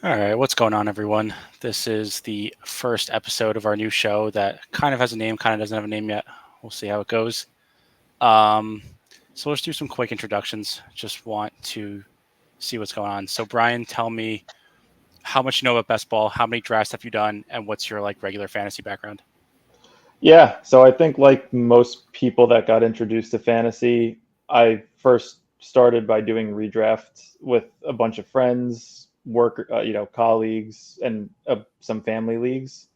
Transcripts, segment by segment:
All right, what's going on, everyone? This is the first episode of our new show that kind of has a name, kind of doesn't have a name yet. We'll see how it goes. Um, so let's do some quick introductions. Just want to see what's going on. So, Brian, tell me how much you know about best ball, how many drafts have you done, and what's your regular fantasy background? Yeah, so I think like most people that got introduced to fantasy, I first started by doing redrafts with a bunch of friends, colleagues, and some family leagues.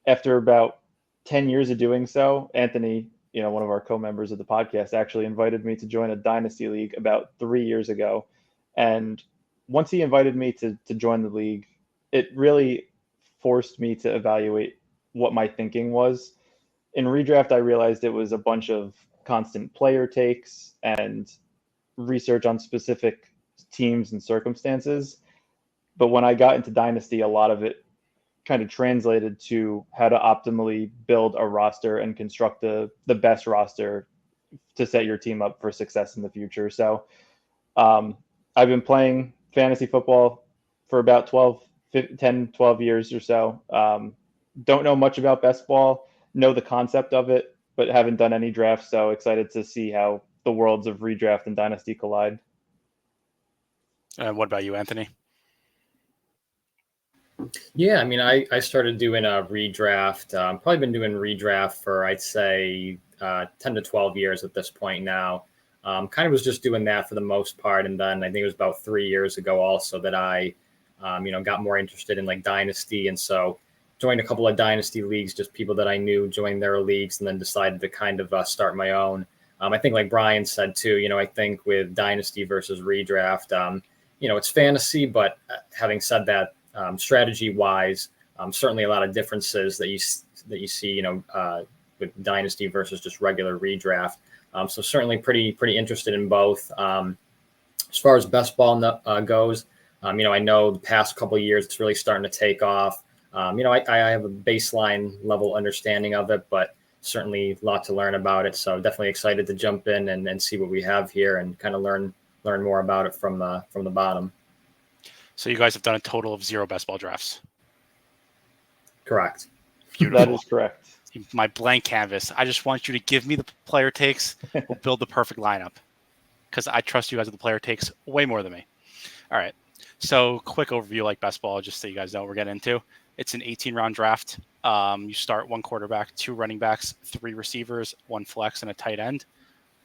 After about 10 years of doing so, Anthony, one of our co-members of the podcast, actually invited me to join a dynasty league about 3 years ago. And once he invited me to join the league, it really forced me to evaluate what my thinking was. In redraft, I realized it was a bunch of constant player takes and research on specific teams and circumstances. But when I got into Dynasty, a lot of it kind of translated to how to optimally build a roster and construct the best roster to set your team up for success in the future. So um, I've been playing fantasy football for about 10, 12 years or so. Don't know much about best ball, know the concept of it, but haven't done any drafts. So excited to see how the worlds of redraft and dynasty collide. What about you, Anthony? Yeah, I mean, I started doing a redraft. Probably been doing redraft for, I'd say, 10 to 12 years at this point now. Kind of was just doing that for the most part. And then I think it was about 3 years ago also that I, got more interested in like Dynasty. And so joined a couple of Dynasty leagues, just people that I knew joined their leagues and then decided to kind of start my own. I think like Brian said too, I think with Dynasty versus redraft, it's fantasy, but having said that, strategy wise, certainly a lot of differences that you see, with dynasty versus just regular redraft. So certainly pretty interested in both. As far as best ball goes, I know the past couple of years it's really starting to take off. I have a baseline level understanding of it, but certainly a lot to learn about it. So definitely excited to jump in and see what we have here and kind of learn more about it from the bottom. So you guys have done a total of 0 best ball drafts. Correct. Beautiful. That is correct. My blank canvas. I just want you to give me the player takes. We'll build the perfect lineup because I trust you guys with the player takes way more than me. All right. So quick overview like best ball, just so you guys know what we're getting into. It's an 18-round draft. You start 1 quarterback, 2 running backs, 3 receivers, 1 flex, and a tight end.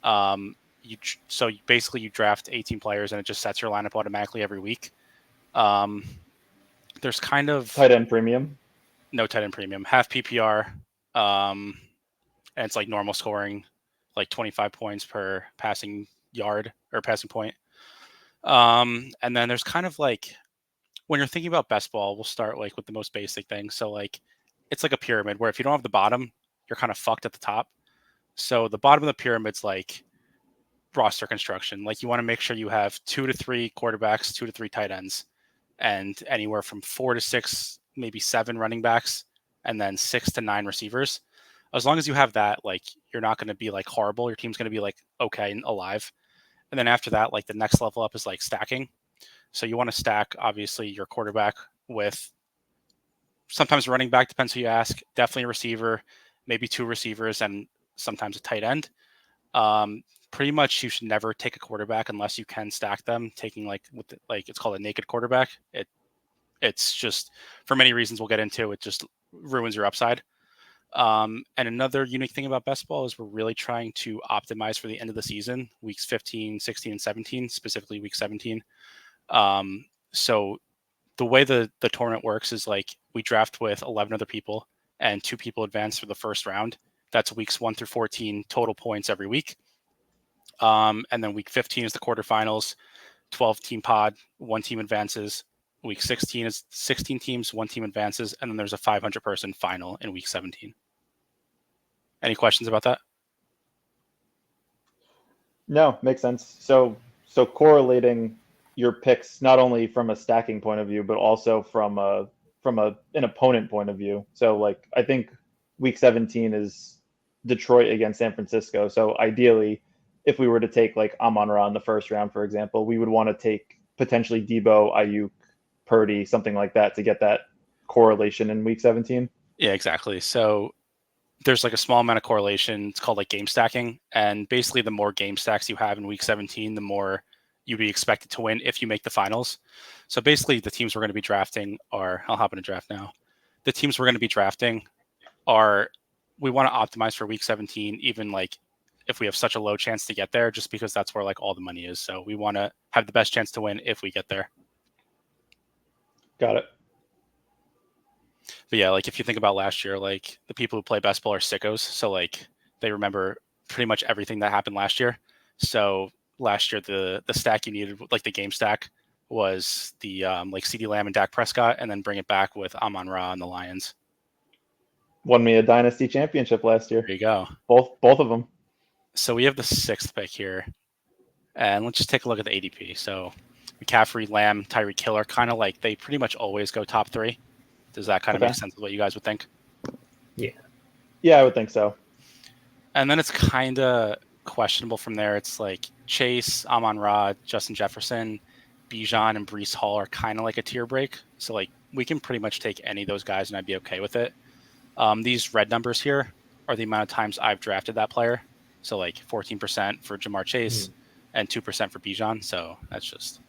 So basically you draft 18 players and it just sets your lineup automatically every week. There's kind of Tight end premium. no tight end premium, half PPR, and it's like normal scoring, like 25 points per passing yard or passing point. And then there's kind of like when you're thinking about best ball, we'll start like with the most basic thing. So like it's like a pyramid where if you don't have the bottom, you're kind of fucked at the top. So the bottom of the pyramid's like roster construction. Like you want to make sure you have 2 to 3 quarterbacks, 2 to 3 tight ends, and anywhere from 4 to 6, maybe 7 running backs, and then 6 to 9 receivers. As long as you have that, like you're not going to be like horrible. Your team's going to be like okay and alive. And then after that, like the next level up is like stacking. So you want to stack obviously your quarterback with sometimes a running back, depends who you ask, definitely a receiver, maybe 2 receivers, and sometimes a tight end. Pretty much you should never take a quarterback unless you can stack them. Taking like it's called a naked quarterback. It's just for many reasons we'll get into. It just ruins your upside. And another unique thing about best ball is we're really trying to optimize for the end of the season, weeks 15, 16, and 17, specifically week 17. So the way the tournament works is like we draft with 11 other people and 2 people advance for the first round. That's weeks 1 through 14 total points every week. And then week 15 is the quarterfinals, 12 team pod, 1 team advances. Week 16 is 16 teams, 1 team advances, and then there's a 500 person final in week 17. Any questions about that? No, makes sense. So correlating your picks not only from a stacking point of view, but also from an opponent point of view. So like I think week 17 is Detroit against San Francisco. So ideally, if we were to take like Amon Ra in the first round, for example, we would want to take potentially Debo, Ayuk, Purdy, something like that, to get that correlation in week 17? Yeah, exactly. So there's like a small amount of correlation. It's called like game stacking. And basically, the more game stacks you have in week 17, the more you'd be expected to win if you make the finals. So basically, the teams we're going to be drafting are, I'll hop in a draft now. The teams we're going to be drafting are, we want to optimize for week 17, even like if we have such a low chance to get there, just because that's where like all the money is. So we want to have the best chance to win if we get there. Got it. But yeah, like if you think about last year, like the people who play best ball are sickos. So like they remember pretty much everything that happened last year. So last year, the stack you needed, like the game stack, was the like CeeDee Lamb and Dak Prescott, and then bring it back with Amon-Ra and the Lions. Won me a dynasty championship last year. There you go. Both of them. So we have the 6th pick here, and let's just take a look at the ADP. So McCaffrey, Lamb, Tyreek Hill are kind of like, they pretty much always go top 3. Does that kind of make sense with what you guys would think? Yeah, I would think so. And then it's kind of questionable from there. It's like Chase, Amon-Ra, Justin Jefferson, Bijan, and Breece Hall are kind of like a tier break. So like we can pretty much take any of those guys and I'd be okay with it. These red numbers here are the amount of times I've drafted that player. So like 14% for Jamar Chase and 2% for Bijan. So that's just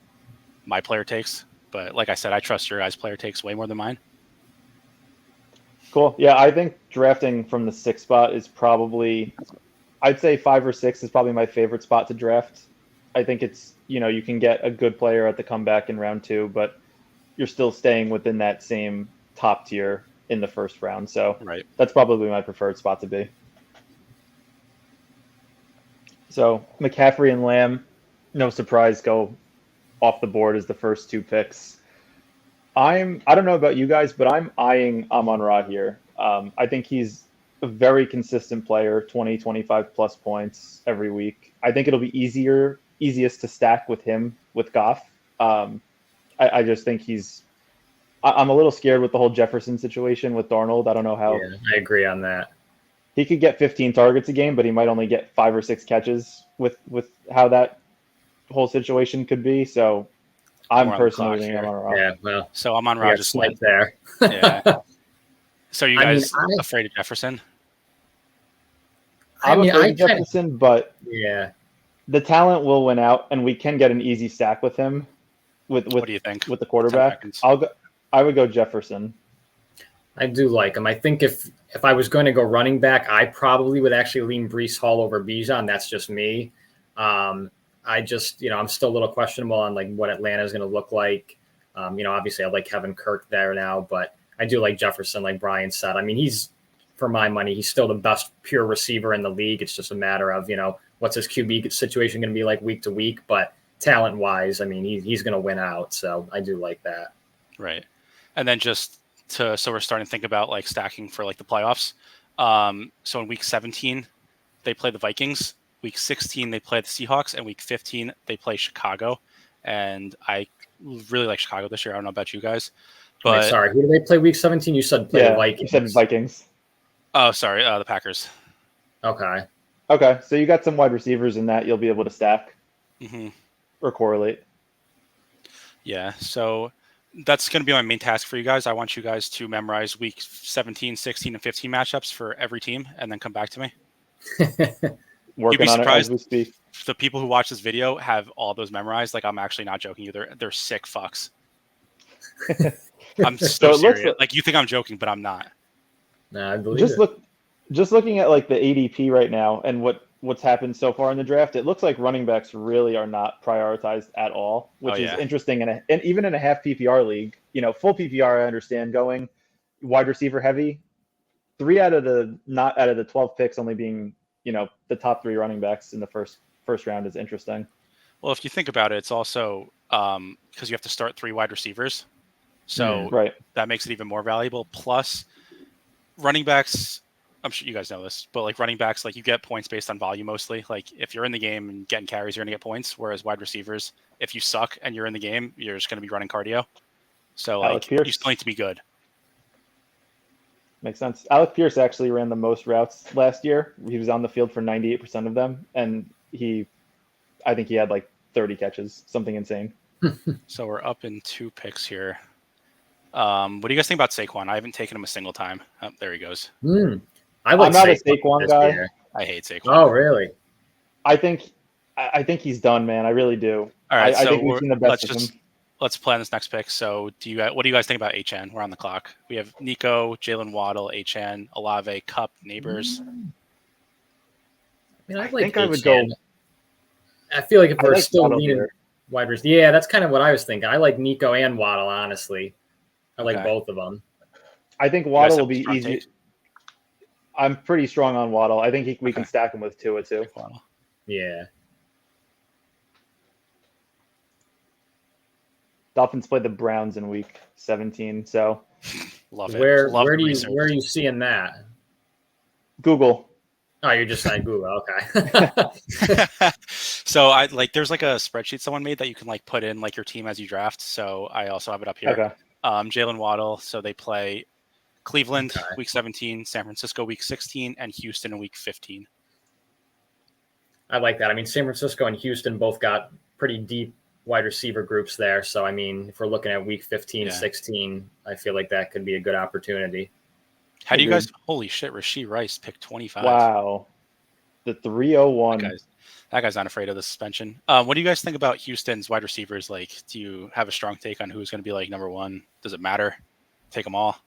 my player takes. But like I said, I trust your guys' player takes way more than mine. Cool. Yeah, I think drafting from the 6th spot is probably, I'd say 5 or 6 is probably my favorite spot to draft. I think it's, you can get a good player at the comeback in round 2, but you're still staying within that same top tier in the first round. So that's probably my preferred spot to be. So McCaffrey and Lamb, no surprise, go off the board as the first 2 picks. I don't know about you guys, but I'm eyeing Amon-Ra here. I think he's a very consistent player, 20, 25 plus points every week. I think it'll be easiest to stack with him with Goff. I just think I'm a little scared with the whole Jefferson situation with Darnold. I don't know how. Yeah, I agree on that. He could get 15 targets a game, but he might only get 5 or 6 catches with how that whole situation could be. So I'm personally leaning Amon-Ra. Yeah, well, so Amon-Ra just went there. Yeah. So you guys afraid of Jefferson? I'm afraid of Jefferson, but yeah, the talent will win out, and we can get an easy stack with him. What do you think? With the quarterback, I would go Jefferson. I do like him. I think if I was going to go running back, I probably would actually lean Breece Hall over Bijan. That's just me. I just, I'm still a little questionable on like what Atlanta is going to look like. Obviously I like Kevin Kirk there now, but I do like Jefferson, like Brian said. I mean, for my money, he's still the best pure receiver in the league. It's just a matter of, what's his QB situation going to be like week to week. But talent wise, I mean, he's going to win out. So I do like that. Right. And then so we're starting to think about like stacking for like the playoffs. So in week 17, they play the Vikings. Week 16, they play the Seahawks. And week 15, they play Chicago. And I really like Chicago this year. I don't know about you guys. But sorry, who do they play week 17? You said play the Vikings. You said Vikings. Oh, sorry, the Packers. Okay. So you got some wide receivers in that you'll be able to stack or correlate. Yeah, so that's going to be my main task for you guys. I want you guys to memorize week 17, 16, and 15 matchups for every team and then come back to me. Working on it as we speak. The people who watch this video have all those memorized. Like, I'm actually not joking either. They're sick fucks. I'm so serious. Like, you think I'm joking, but I'm not. No, I believe Just looking at like the ADP right now and what's happened so far in the draft, it looks like running backs really are not prioritized at all, which is interesting. And even in a half PPR league, full PPR, I understand going wide receiver heavy. 3 out of the 12 picks only being, the top 3 running backs in the first round is interesting. Well, if you think about it, it's also because you have to start 3 wide receivers. So that makes it even more valuable. Plus, running backs, I'm sure you guys know this, but like running backs, like you get points based on volume mostly. Like if you're in the game and getting carries, you're going to get points. Whereas wide receivers, if you suck and you're in the game, you're just going to be running cardio. So like you still need to be good. Makes sense. Alec Pierce actually ran the most routes last year. He was on the field for 98% of them. And I think he had like 30 catches, something insane. So we're up in 2 picks here. What do you guys think about Saquon? I haven't taken him a single time. Oh, there he goes. I like I'm not a Saquon Saquon this guy. year. I hate Saquon. Oh, really? I think he's done, man. I really do. All right, I so think we've seen the best of him. let's plan this next pick. So, what do you guys think about HN? We're on the clock. We have Nico, Jalen Waddle, HN, Olave, Cup, Neighbors. I like think HN. I would go. I feel like if we're like still Waddle leaning here. wide receivers, yeah, that's kind of what I was thinking. I like Nico and Waddle, honestly. I like both of them. I think Waddle will be easy. I'm pretty strong on Waddle. I think we can stack him with Tua too. Yeah. Dolphins play the Browns in week 17, so love it. Where are you seeing that? Google. Oh, you're just saying Google. Okay. So there's like a spreadsheet someone made that you can like put in like your team as you draft. So I also have it up here. Okay. Jalen Waddle. So they play Cleveland week 17, San Francisco week 16, and Houston in week 15. I like that. I mean, San Francisco and Houston both got pretty deep wide receiver groups there. So, I mean, if we're looking at week 15, 16, I feel like that could be a good opportunity. How do you guys? Holy shit! Rashee Rice picked 25. Wow, the 301. That guy's not afraid of the suspension. What do you guys think about Houston's wide receivers? Like, do you have a strong take on who's going to be like number one? Does it matter? Take them all.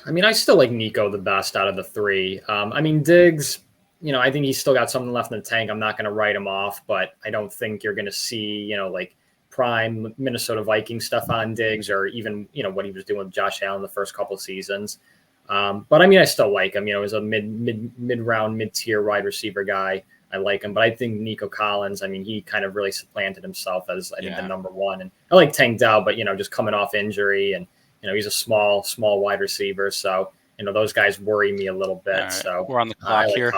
I mean, I still like Nico the best out of the three. I mean, Diggs, I think he's still got something left in the tank. I'm not going to write him off, but I don't think you're going to see, like prime Minnesota Vikings stuff on Diggs or even, what he was doing with Josh Allen the first couple of seasons. But I mean, I still like him, as a mid-round, mid-tier wide receiver guy. I like him, but I think Nico Collins, I mean, he kind of really supplanted himself as I think the number one. And I like Tank Dell, but, just coming off injury and, he's a small wide receiver. So, those guys worry me a little bit. Right. So we're on the clock here.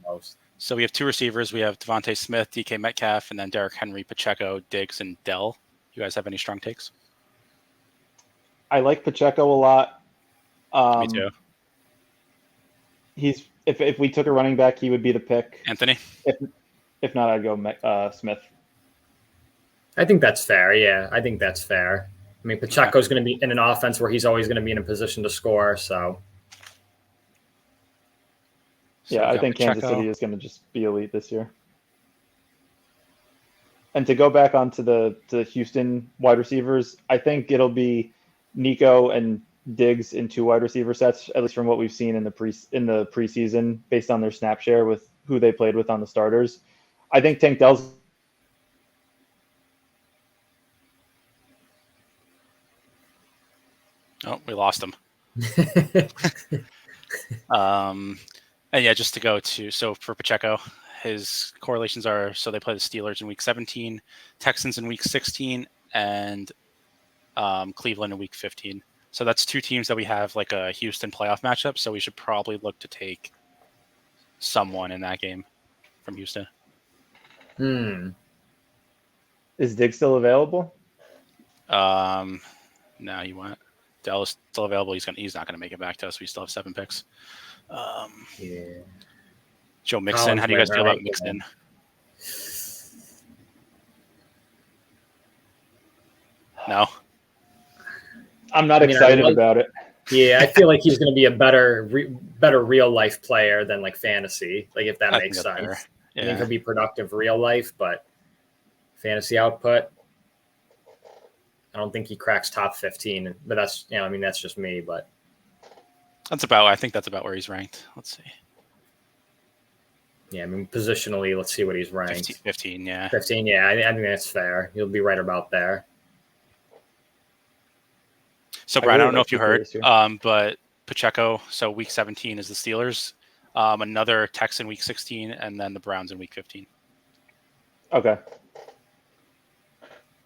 Most. So we have two receivers. We have Devontae Smith, DK Metcalf, and then Derrick Henry, Pacheco, Diggs, and Dell. You guys have any strong takes? I like Pacheco a lot. Me too. He's if we took a running back, he would be the pick. Anthony? If not, I'd go Smith. I think that's fair. Yeah, I think that's fair. I mean, Pacheco's going to be in an offense where he's always going to be in a position to score. So yeah, I think Kansas City is going to just be elite this year. And to go back onto the Houston wide receivers, I think it'll be Nico and Diggs in two wide receiver sets, at least from what we've seen in the preseason, based on their snap share with who they played with on the starters. I think Tank Dell's. Oh, we lost him. And yeah, just to go to, so for Pacheco, his correlations are, so they play the Steelers in week 17, Texans in week 16, and Cleveland in week 15. So that's two teams that we have like a Houston playoff matchup. So we should probably look to take someone in that game from Houston. Is Diggs still available? No, he went. Dell is still available. He's not gonna make it back to us. We still have 7 picks. Joe Mixon. How do you guys feel about Mixon? No. I'm not excited about it. Yeah, I feel like he's going to be a better real life player than like fantasy. Like if that makes sense. Yeah. I think he'll be productive real life, but fantasy output, I don't think he cracks top 15. But that's that's just me. But I think that's about where he's ranked. Let's see. Yeah, I mean positionally, let's see what he's ranked. 15, yeah. 15, yeah. I think that's fair. He'll be right about there. So, Brian, I don't know if you heard, but Pacheco, so week 17 is the Steelers, another Texan week 16, and then the Browns in week 15. Okay.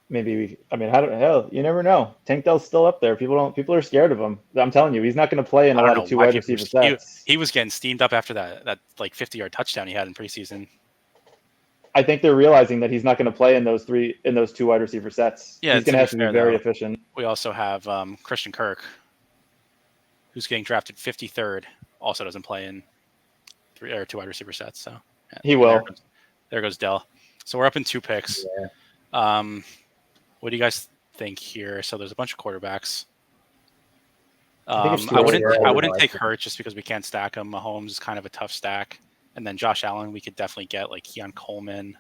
Maybe hell, you never know. Tank Dell's still up there. People are scared of him. I'm telling you, he's not going to play in a lot of two wide receiver sets. He was getting steamed up after that like 50-yard touchdown he had in preseason. I think they're realizing that he's not going to play in those two wide receiver sets. Yeah, he's going to have to be very efficient. We also have Christian Kirk, who's getting drafted 53rd, also doesn't play in two wide receiver sets. So yeah, he will. There goes Dell. So we're up in 2 picks. Yeah. What do you guys think here. So there's a bunch of quarterbacks. I think it's too I early. wouldn't take Hurts just because we can't stack him. Mahomes is kind of a tough stack, and then Josh Allen we could definitely get like Keon Coleman.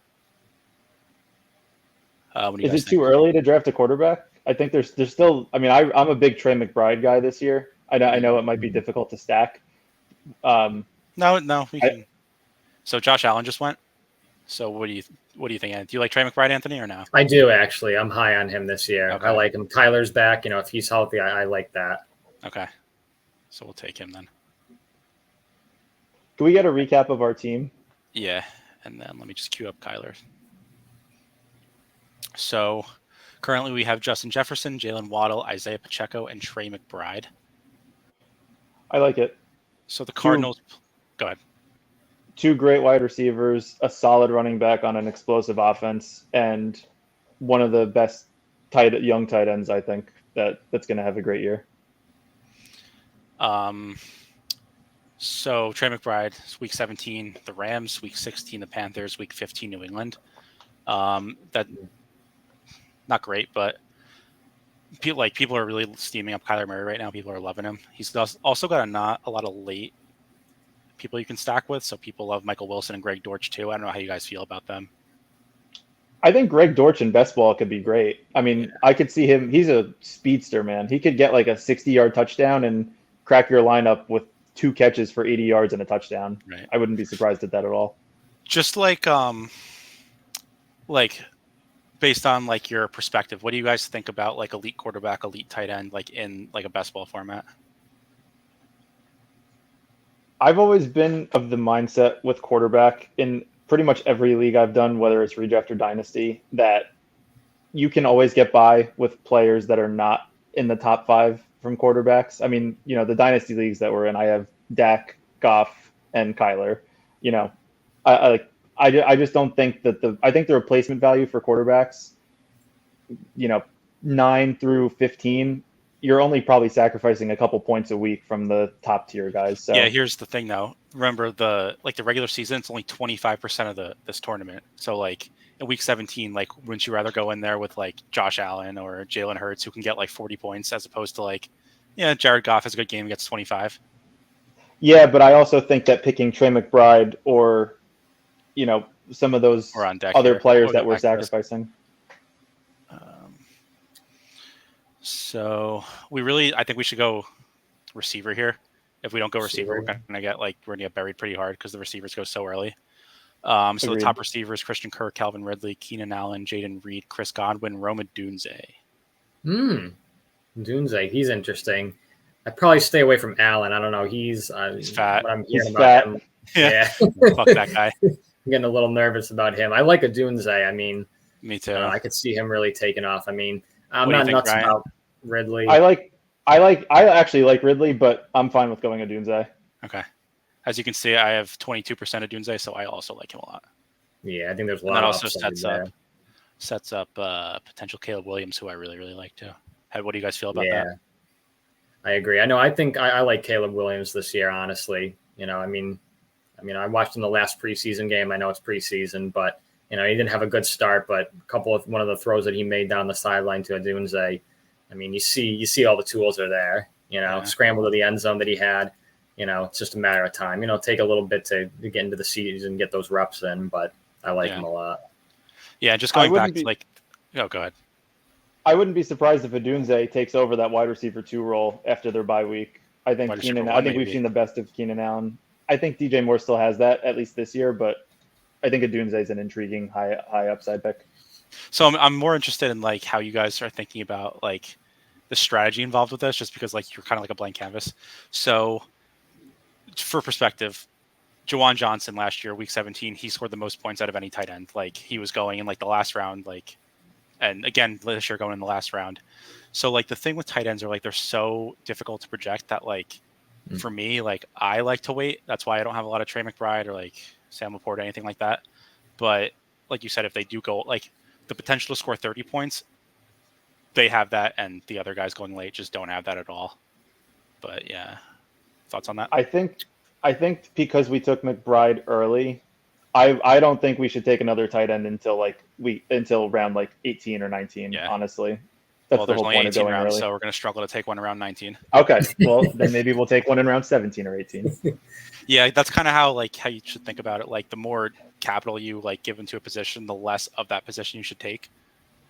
What do you Is guys it think? too early to draft a quarterback? I think there's still. I mean, I'm a big Trey McBride guy this year. I know it might be difficult to stack. No, we can. So Josh Allen just went. So what do you think? Do you like Trey McBride, Anthony, or no? I do actually. I'm high on him this year. Okay. I like him. Kyler's back. If he's healthy, I like that. Okay, so we'll take him then. Can we get a recap of our team? Yeah, and then let me just queue up Kyler. So currently we have Justin Jefferson, Jalen Waddle, Isaiah Pacheco, and Trey McBride. I like it. So the Cardinals, go ahead. 2 great wide receivers, a solid running back on an explosive offense, and one of the best young tight ends, I think, that's going to have a great year. So Trey McBride, week 17, the Rams, week 16, the Panthers, week 15, New England. That not great, but people are really steaming up Kyler Murray right now. People are loving him. He's also got not a lot of late people you can stack with. So people love Michael Wilson and Greg Dortch too. I don't know how you guys feel about them. I think Greg Dortch in best ball could be great. I mean, I could see him. He's a speedster, man. He could get like a 60-yard touchdown and crack your lineup with 2 catches for 80 yards and a touchdown. Right. I wouldn't be surprised at that at all. Just like based on like your perspective, what do you guys think about like elite quarterback, elite tight end, like in like a best ball format? I've always been of the mindset with quarterback in pretty much every league I've done, whether it's redraft or dynasty, that you can always get by with players that are not in the top 5 from quarterbacks. I mean, the dynasty leagues that we're in, I have Dak, Goff, and Kyler. I just don't think that I think the replacement value for quarterbacks, 9 through 15, you're only probably sacrificing a couple points a week from the top tier guys. So yeah, here's the thing though. Remember the regular season, it's only 25% of this tournament. So like in week 17, like wouldn't you rather go in there with like Josh Allen or Jalen Hurts who can get like 40 points as opposed to like, Jared Goff has a good game and gets 25. Yeah, but I also think that picking Trey McBride or some of those other players that we're sacrificing. So I think we should go receiver here. If we don't go receiver, we're gonna get buried pretty hard because the receivers go so early. So Agreed. the top receivers: Christian Kirk, Calvin Ridley, Keenan Allen, Jaden Reed, Chris Godwin, Roma Dunze. Dunze, he's interesting. I'd probably stay away from Allen. I don't know. He's fat. What I'm hearing He's about fat. him. Yeah. Fuck that guy. I'm getting a little nervous about him. I like a Dunze. I mean, me too. I could see him really taking off. I mean, I'm What do you not think, nuts Brian? about Ridley. I actually like Ridley, but I'm fine with going a Dunze. Okay. As you can see, I have 22% of Dunze, so I also like him a lot. Yeah, I think there's a And lot that of also upside sets up potential Caleb Williams, who I really, really like too. What do you guys feel about Yeah, that? I agree. I think I like Caleb Williams this year, honestly. I mean, I watched him the last preseason game. I know it's preseason, but he didn't have a good start. But one of the throws that he made down the sideline to Adunze, I mean, you see all the tools are there. Scramble to the end zone that he had. It's just a matter of time. Take a little bit to get into the season and get those reps in. But I like him a lot. Yeah, just going back to go ahead. I wouldn't be surprised if Adunze takes over that wide receiver 2 role after their bye week. I think we've seen the best of Keenan Allen. I think DJ Moore still has that, at least this year, but I think Adunze is an intriguing high upside pick. So I'm more interested in like how you guys are thinking about like the strategy involved with this, just because like you're kind of like a blank canvas. So for perspective, Juwan Johnson last year, week 17, he scored the most points out of any tight end. Like he was going in like the last round, and again this year going in the last round. So like the thing with tight ends are like they're so difficult to project that like for me, like I like to wait. That's why I don't have a lot of Trey McBride or like Sam Laporte or anything like that. But like you said, if they do go like the potential to score 30 points, they have that, and the other guys going late just don't have that at all. But yeah, thoughts on that? I think because we took McBride early, I don't think we should take another tight end until round like 18 or 19. Yeah. Honestly, That's Well, the there's whole only point of 18 going rounds, early. so we're going to struggle to take one in round 19. Okay, well then maybe we'll take one in round 17 or 18. Yeah, that's kind of how you should think about it. Like the more capital you give into a position, the less of that position you should take.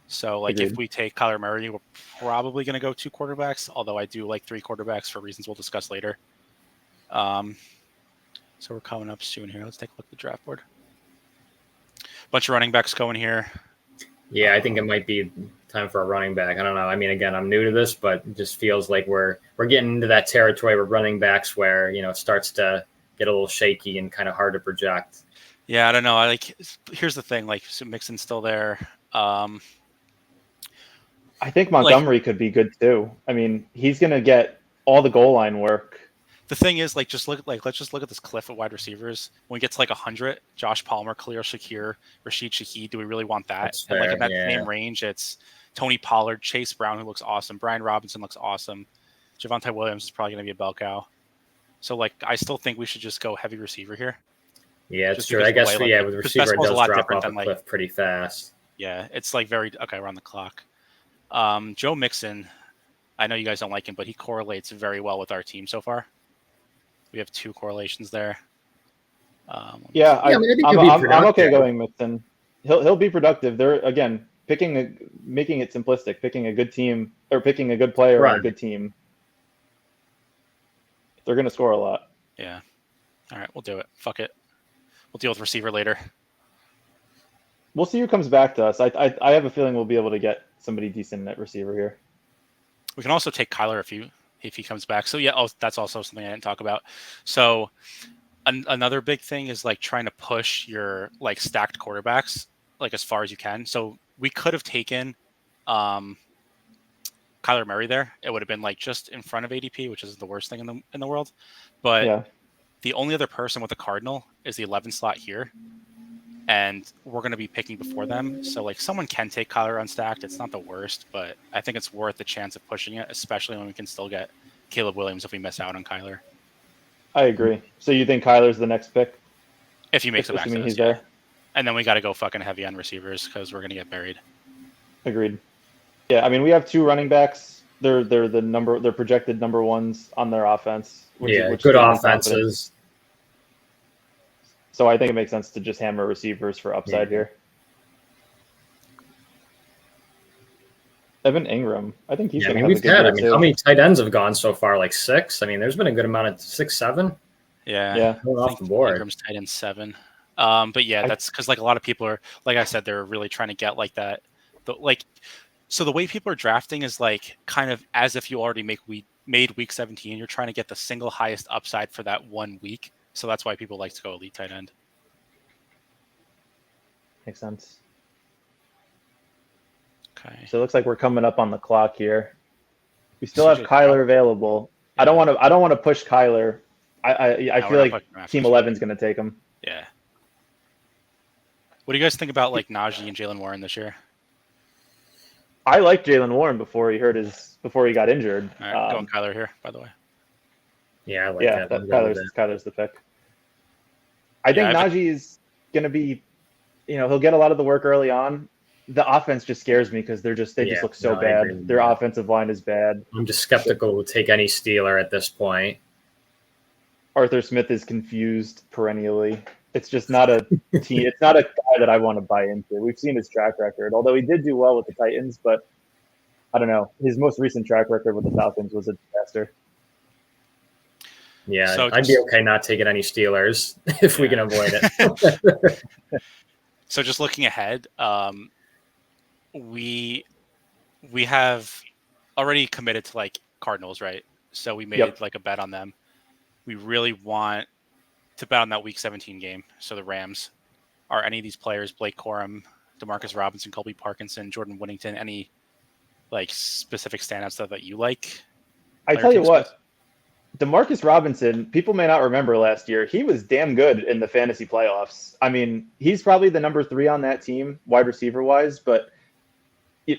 So if Agreed. we take Kyler Murray, we're probably going to go 2 quarterbacks. Although I do like 3 quarterbacks for reasons we'll discuss later. So we're coming up soon here. Let's take a look at the draft board. Bunch of running backs going here. Yeah, I think it might be time for a running back. I don't know. I mean, again, I'm new to this, but it just feels like we're getting into that territory with running backs where it starts to get a little shaky and kind of hard to project. Yeah, I don't know. Here's the thing. So Mixon's still there. I think Montgomery could be good too. I mean, he's going to get all the goal line work. The thing is, let's just look at this cliff of wide receivers. When we get to 100, Josh Palmer, Khalil Shakir, Rashid Shaheed, do we really want that? That's And fair, in that yeah. same range, it's Tony Pollard, Chase Brown, who looks awesome, Brian Robinson looks awesome, Javonte Williams is probably going to be a bell cow. So I still think we should just go heavy receiver here. Yeah, it's true. I guess with receiver it does drop off a cliff pretty fast. Yeah, it's we're on the clock. Joe Mixon, I know you guys don't like him, but he correlates very well with our team so far. We have 2 correlations there. I'm okay going Mixon. He'll be productive. They're again making it simplistic, picking a good team or picking a good player on a good team. They're going to score a lot. Yeah. All right, we'll do it. Fuck it. We'll deal with receiver later. We'll see who comes back to us. I have a feeling we'll be able to get somebody decent at receiver here. We can also take Kyler if he comes back. So yeah, that's also something I didn't talk about. So another big thing is trying to push your stacked quarterbacks as far as you can. So we could have taken Kyler Murray there. It would have been just in front of ADP, which is the worst thing in the world. But the only other person with a Cardinal is the 11 slot here. And we're going to be picking before them. So someone can take Kyler unstacked. It's not the worst, but I think it's worth the chance of pushing it, especially when we can still get Caleb Williams if we miss out on Kyler. I agree. So you think Kyler's the next pick? If he makes it back to us, he's there. And then we got to go fucking heavy on receivers because we're going to get buried. Agreed. Yeah, I mean, we have 2 running backs. They're projected number 1s on their offense. Which good offenses. So I think it makes sense to just hammer receivers for upside here. Evan Ingram, I think he's going to have a good year too. How many tight ends have gone so far? 6? I mean, there's been a good amount of 6, 7. Yeah. Off the board. Ingram's tight end 7. But yeah, that's because a lot of people are, like I said, they're really trying to get that. So the way people are drafting is kind of as if you already made week 17. You're trying to get the single highest upside for that 1 week. So that's why people like to go elite tight end. Makes sense. Okay. So it looks like we're coming up on the clock here. We still have Kyler available. Yeah. I don't want to push Kyler. I feel like Team 11 is going to take him. Yeah. What do you guys think about Najee and Jaylen Warren this year? I liked Jaylen Warren before he got injured. All right, going Kyler here, by the way. Yeah, I like that. Kyler's the pick. I think Najee is going to be, he'll get a lot of the work early on. The offense just scares me because they just look so bad. Their offensive line is bad. I'm just skeptical to take any Steeler at this point. Arthur Smith is confused perennially. It's just not a team. It's not a guy that I want to buy into. We've seen his track record, although he did do well with the Titans, but I don't know. His most recent track record with the Falcons was a disaster. Yeah, so I'd be okay not taking any Steelers if we can avoid it. So just looking ahead, we have already committed to Cardinals, right? So we made a bet on them. We really want to bet on that Week 17 game. So the Rams. Are any of these players, Blake Corum, Demarcus Robinson, Colby Parkinson, Jordan Whittington, any specific standouts that you like? I tell you what. DeMarcus Robinson, people may not remember last year, he was damn good in the fantasy playoffs. I mean, he's probably the number 3 on that team, wide receiver-wise, but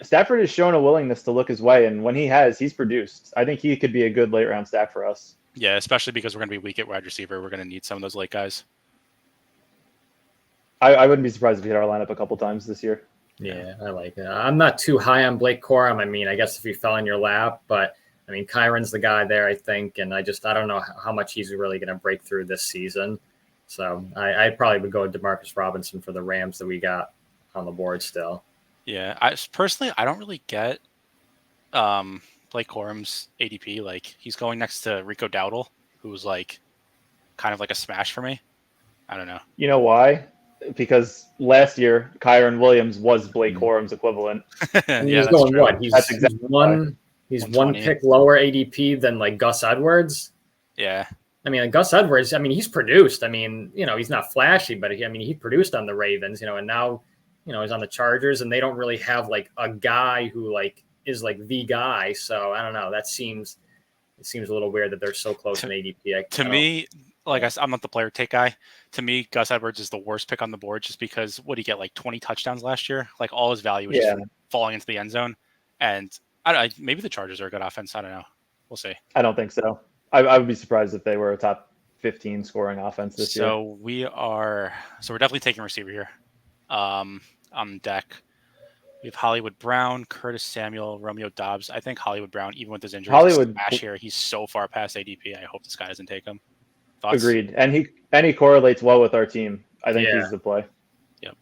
Stafford has shown a willingness to look his way, and when he's produced. I think he could be a good late-round stack for us. Yeah, especially because we're going to be weak at wide receiver. We're going to need some of those late guys. I wouldn't be surprised if he hit our lineup a couple times this year. Yeah, I like it. I'm not too high on Blake Corum. I mean, I guess if he fell in your lap, but I mean, Kyron's the guy there, I think, and I don't know how much he's really going to break through this season. So I probably would go with Demarcus Robinson for the Rams that we got on the board still. Yeah, I don't really get Blake Corum's ADP. Like he's going next to Rico Dowdle, who was like kind of like a smash for me. I don't know. You know why? Because last year Kyron Williams was Blake Corum's equivalent. And Yeah, he's that's going true. what? That's exactly he's 120. one pick lower ADP than like Gus Edwards. Yeah. I mean, like Gus Edwards, I mean, he's produced. I mean, he's not flashy, but he produced on the Ravens, and now, he's on the Chargers, and they don't really have like a guy who like is like the guy. So I don't know. It seems a little weird that they're so close in ADP. To me, like I'm not the player take guy. To me, Gus Edwards is the worst pick on the board just because what did he get, like 20 touchdowns last year? Like all his value was just falling into the end zone. And maybe the Chargers are a good offense. I don't know. We'll see. I don't think so. I would be surprised if they were a top 15 scoring offense this year. So we're definitely taking receiver here. On deck, we have Hollywood Brown, Curtis Samuel, Romeo Dobbs. I think Hollywood Brown, even with his injuries, smash here. He's so far past ADP. I hope this guy doesn't take him. Thoughts? Agreed. And he correlates well with our team. I think he's the play. Yep.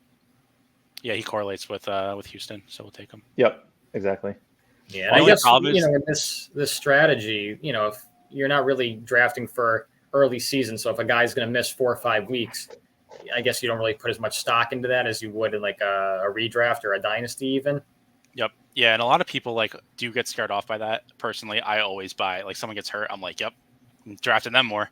Yeah, he correlates with Houston, so we'll take him. Yep, exactly. Yeah, I guess in this strategy, if you're not really drafting for early season, so if a guy's going to miss 4 or 5 weeks, I guess you don't really put as much stock into that as you would in like a redraft or a dynasty even. Yep. Yeah, and a lot of people like do get scared off by that. Personally, I always buy like someone gets hurt, I'm like, yep, I'm drafting them more.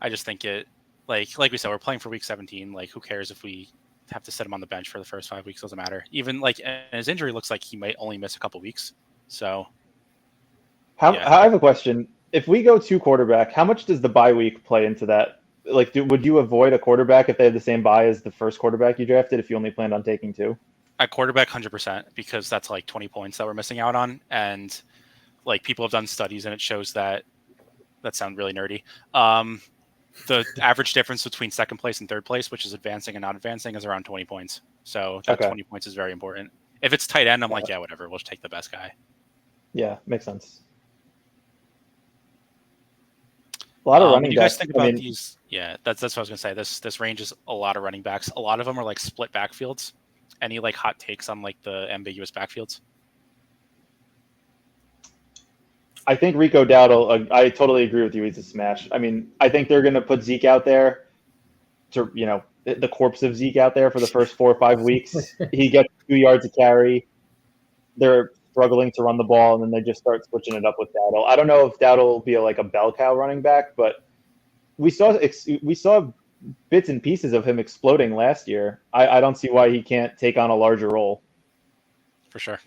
I just think it like we said, we're playing for week 17. Like, who cares if we have to set him on the bench for the first 5 weeks? Doesn't matter. Even like his injury looks like he might only miss a couple weeks. So, I have a question. If we go 2 quarterback, how much does the bye week play into that? Like, would you avoid a quarterback if they had the same bye as the first quarterback you drafted if you only planned on taking 2? At quarterback, 100%, because that's like 20 points that we're missing out on. And like people have done studies and it shows that sounds really nerdy. The average difference between second place and third place, which is advancing and not advancing, is around 20 points. So that 20 points is very important. If it's tight end, I'm like, yeah, whatever. We'll just take the best guy. Yeah, makes sense. A lot of running backs. You guys think about these? Yeah, that's what I was gonna say. This range is a lot of running backs. A lot of them are like split backfields. Any like hot takes on like the ambiguous backfields? I think Rico Dowdle, I totally agree with you. He's a smash. I mean, I think they're going to put Zeke out there to, the corpse of Zeke out there for the first 4 or 5 weeks. He gets 2 yards a carry. They're struggling to run the ball, and then they just start switching it up with Dowdle. I don't know if Dowdle will be a bell cow running back, but we saw bits and pieces of him exploding last year. I don't see why he can't take on a larger role. For sure.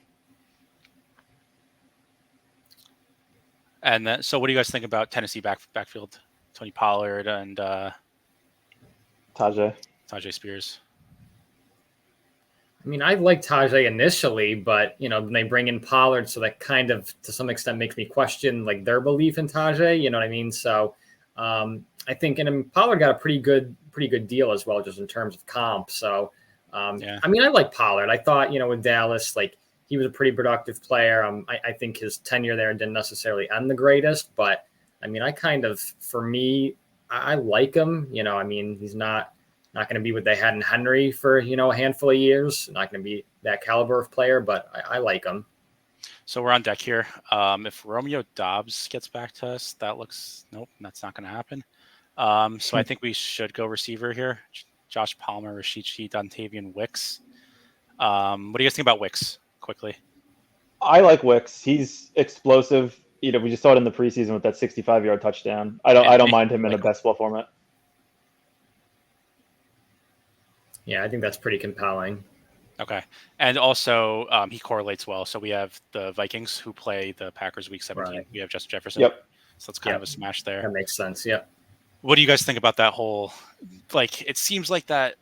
And then, so what do you guys think about Tennessee backfield? Tony Pollard and Tajay Spears. I mean, I like Tajay initially, but they bring in Pollard, so that kind of to some extent makes me question like their belief in Tajay. You know what I mean? So I think, and Pollard got a pretty good deal as well, just in terms of comp. So I mean, I like Pollard. I thought with Dallas, like he was a pretty productive player. I think his tenure there didn't necessarily end the greatest, but I mean, for me, I like him. I mean, he's not going to be what they had in Henry for, a handful of years. Not going to be that caliber of player, but I like him. So we're on deck here. If Romeo Dobbs gets back to us, nope, that's not going to happen. So I think we should go receiver here. Josh Palmer, Rashid Shaheed, Dontavian Wicks. What do you guys think about Wicks? Quickly, I like Wicks. He's explosive. We just saw it in the preseason with that 65-yard touchdown. I don't mind him in a best ball format. Yeah, I think that's pretty compelling. Okay, and also he correlates well. So we have the Vikings who play the Packers week 17. Right. We have Justin Jefferson. Yep. So it's kind of a smash there. That makes sense. Yep. What do you guys think about that whole? Like, it seems like that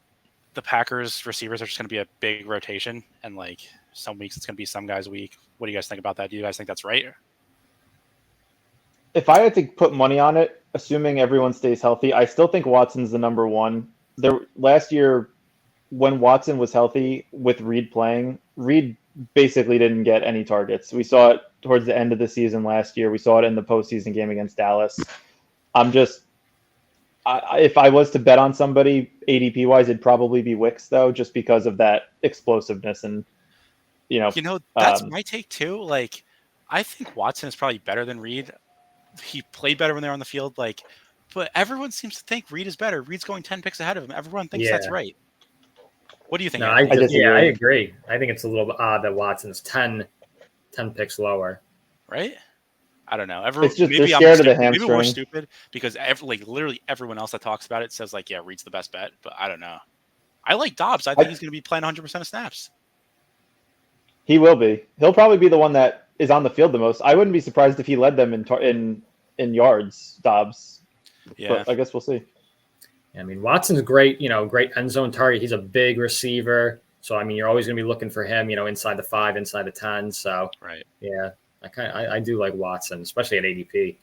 the Packers receivers are just going to be a big rotation, and like some weeks it's going to be some guys a week. What do you guys think about that? Do you guys think that's right? If I had to put money on it, assuming everyone stays healthy, I still think Watson's the number one. Last year, when Watson was healthy with Reed playing, Reed basically didn't get any targets. We saw it towards the end of the season last year. We saw it in the postseason game against Dallas. If I was to bet on somebody ADP wise, it'd probably be Wicks though, just because of that explosiveness and that's my take too. Like, I think Watson is probably better than Reed. He played better when they were on the field. But everyone seems to think Reed is better. Reed's going 10 picks ahead of him. Everyone thinks that's right. What do you think? No, Anthony? I agree. I think it's a little bit odd that Watson's 10 picks lower. Right? I don't know. It's just maybe they're scared of the hamstring. Maybe we're stupid because literally everyone else that talks about it says Reed's the best bet. But I don't know. I like Dobbs. I think he's going to be playing 100% of snaps. He will be. He'll probably be the one that is on the field the most. I wouldn't be surprised if he led them in yards, Dobbs. Yeah, but I guess we'll see. I mean, Watson's great. Great end zone target. He's a big receiver, so I mean, you're always going to be looking for him. Inside the 5, inside the 10. So right. Yeah, I do like Watson, especially at ADP.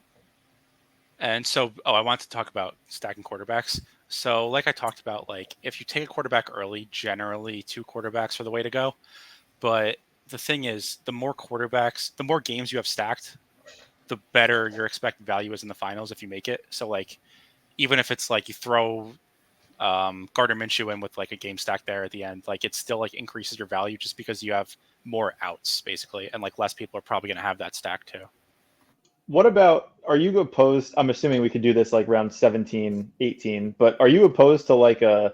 And so, I want to talk about stacking quarterbacks. So, like I talked about, if you take a quarterback early, generally 2 quarterbacks are the way to go. But the thing is, the more games you have stacked, the better your expected value is in the finals if you make it. So, even if it's you throw Gardner Minshew in with a game stack there at the end, it still increases your value just because you have more outs basically, and less people are probably going to have that stack too. What about, are you opposed? I'm assuming we could do this round 17, 18, but are you opposed to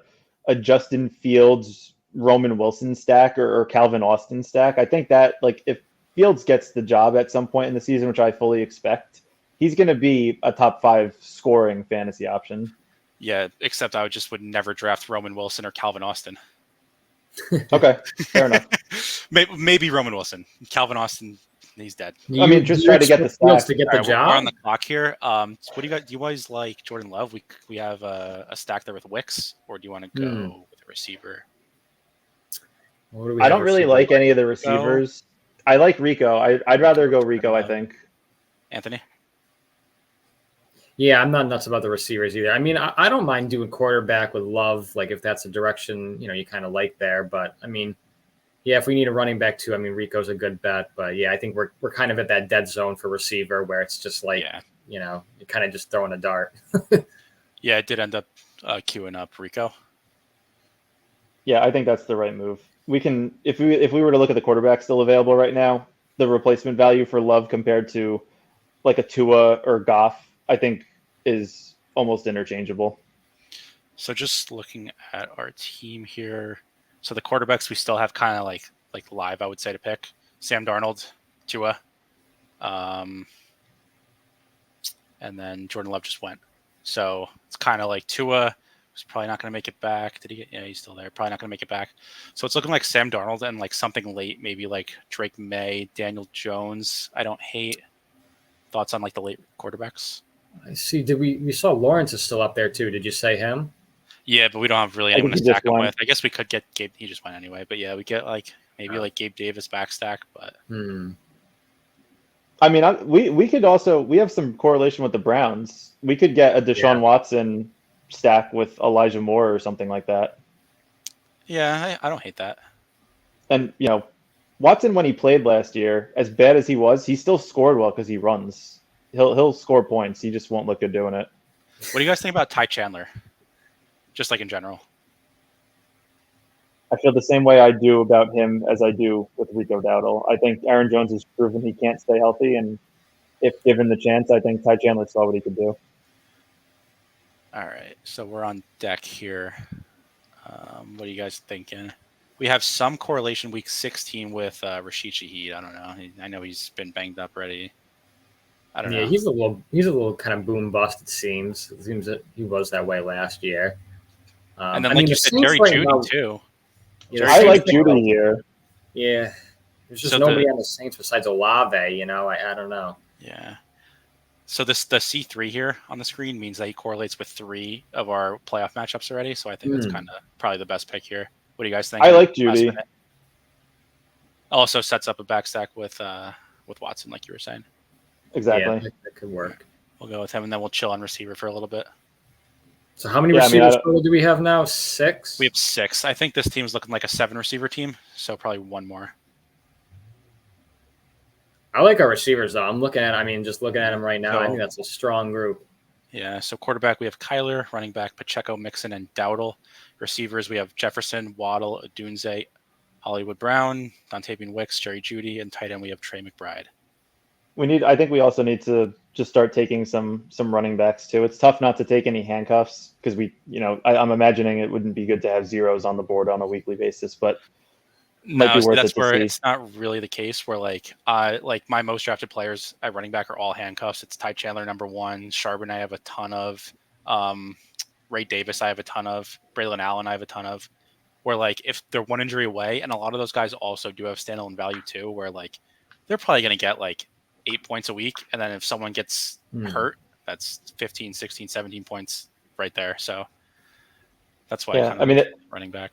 a Justin Fields, Roman Wilson stack or Calvin Austin stack? I think that if Fields gets the job at some point in the season, which I fully expect, he's going to be a top 5 scoring fantasy option. Yeah, except I would never draft Roman Wilson or Calvin Austin. Okay, fair enough. Maybe Roman Wilson. Calvin Austin, he's dead. Just try to get the stack. To get the job. We're on the clock here. What do you got? Do you guys like Jordan Love? We have a stack there with Wicks, or do you want to go with a receiver? I don't really like any of the receivers. I like Rico. I'd rather go Rico, I think. Anthony? Yeah, I'm not nuts about the receivers either. I mean, I don't mind doing quarterback with Love, if that's a direction, you kind of like there. But, I mean, yeah, if we need a running back too, I mean, Rico's a good bet. But, yeah, I think we're kind of at that dead zone for receiver where it's just you're kind of just throwing a dart. Yeah, it did end up queuing up Rico. Yeah, I think that's the right move. We can, if we were to look at the quarterback still available right now, the replacement value for Love compared to a Tua or Goff, I think is almost interchangeable. So just looking at our team here, so the quarterbacks we still have kind of live, I would say, to pick: Sam Darnold, Tua, and then Jordan Love just went. So it's kind of Tua was probably not going to make it back. Did he get? Yeah, he's still there. Probably not going to make it back. So it's looking like Sam Darnold and something late, maybe Drake May, Daniel Jones. I don't hate. Thoughts on the late quarterbacks? I see. Did we saw Lawrence is still up there too? Did you say him? Yeah, but we don't have really anyone to stack him with. I guess we could get Gabe. He just went anyway. But yeah, we get maybe Gabe Davis back stack. But I mean, we could also, we have some correlation with the Browns. We could get a Deshaun Watson stack with Elijah Moore or something like that. Yeah, I don't hate that. And Watson, when he played last year, as bad as he was, he still scored well because he runs. He'll score points. He just won't look good doing it. What do you guys think about Ty Chandler? Just in general. I feel the same way I do about him as I do with Rico Dowdle. I think Aaron Jones has proven he can't stay healthy, and if given the chance, I think Ty Chandler saw what he could do. All right, so we're on deck here. What are you guys thinking? We have some correlation week 16 with Rashid Shaheed. I don't know. I know he's been banged up already. I don't know. Yeah, he's a little kind of boom bust. It seems that he was that way last year. And then, you said, Jerry Jeudy too. I like Jeudy here. Yeah, there's just nobody on the Saints besides Olave. I don't know. Yeah. So the C3 here on the screen means that he correlates with 3 of our playoff matchups already. So I think that's kind of probably the best pick here. What do you guys think? I like Jeudy. Also sets up a backstack with Watson, like you were saying. Exactly. Yeah, that could work. We'll go with him, and then we'll chill on receiver for a little bit. So how many Yeah, I mean, receivers total do we have now? 6? We have 6. I think this team's looking like a 7 receiver team, so probably one more. I like our receivers, though. Just looking at them right now, I think that's a strong group. Yeah, so quarterback, we have Kyler. Running back, Pacheco, Mixon, and Dowdle. Receivers, we have Jefferson, Waddle, Adunze, Hollywood Brown, Dontavian Wicks, Jerry Jeudy, and tight end, we have Trey McBride. I think we also need to just start taking some running backs too. It's tough not to take any handcuffs because I'm imagining it wouldn't be good to have zeros on the board on a weekly basis, but might be worth that's it to where see. it's not really the case where like my most drafted players at running back are all handcuffs. It's Ty Chandler number 1, Charbonnet I have a ton of, Ray Davis I have a ton of, Braylon Allen I have a ton of. Where like if they're one injury away, and a lot of those guys also do have standalone value too, where like they're probably going to get like 8 points a week, and then if someone gets hurt, that's 15, 16, 17 points right there. So that's why running back.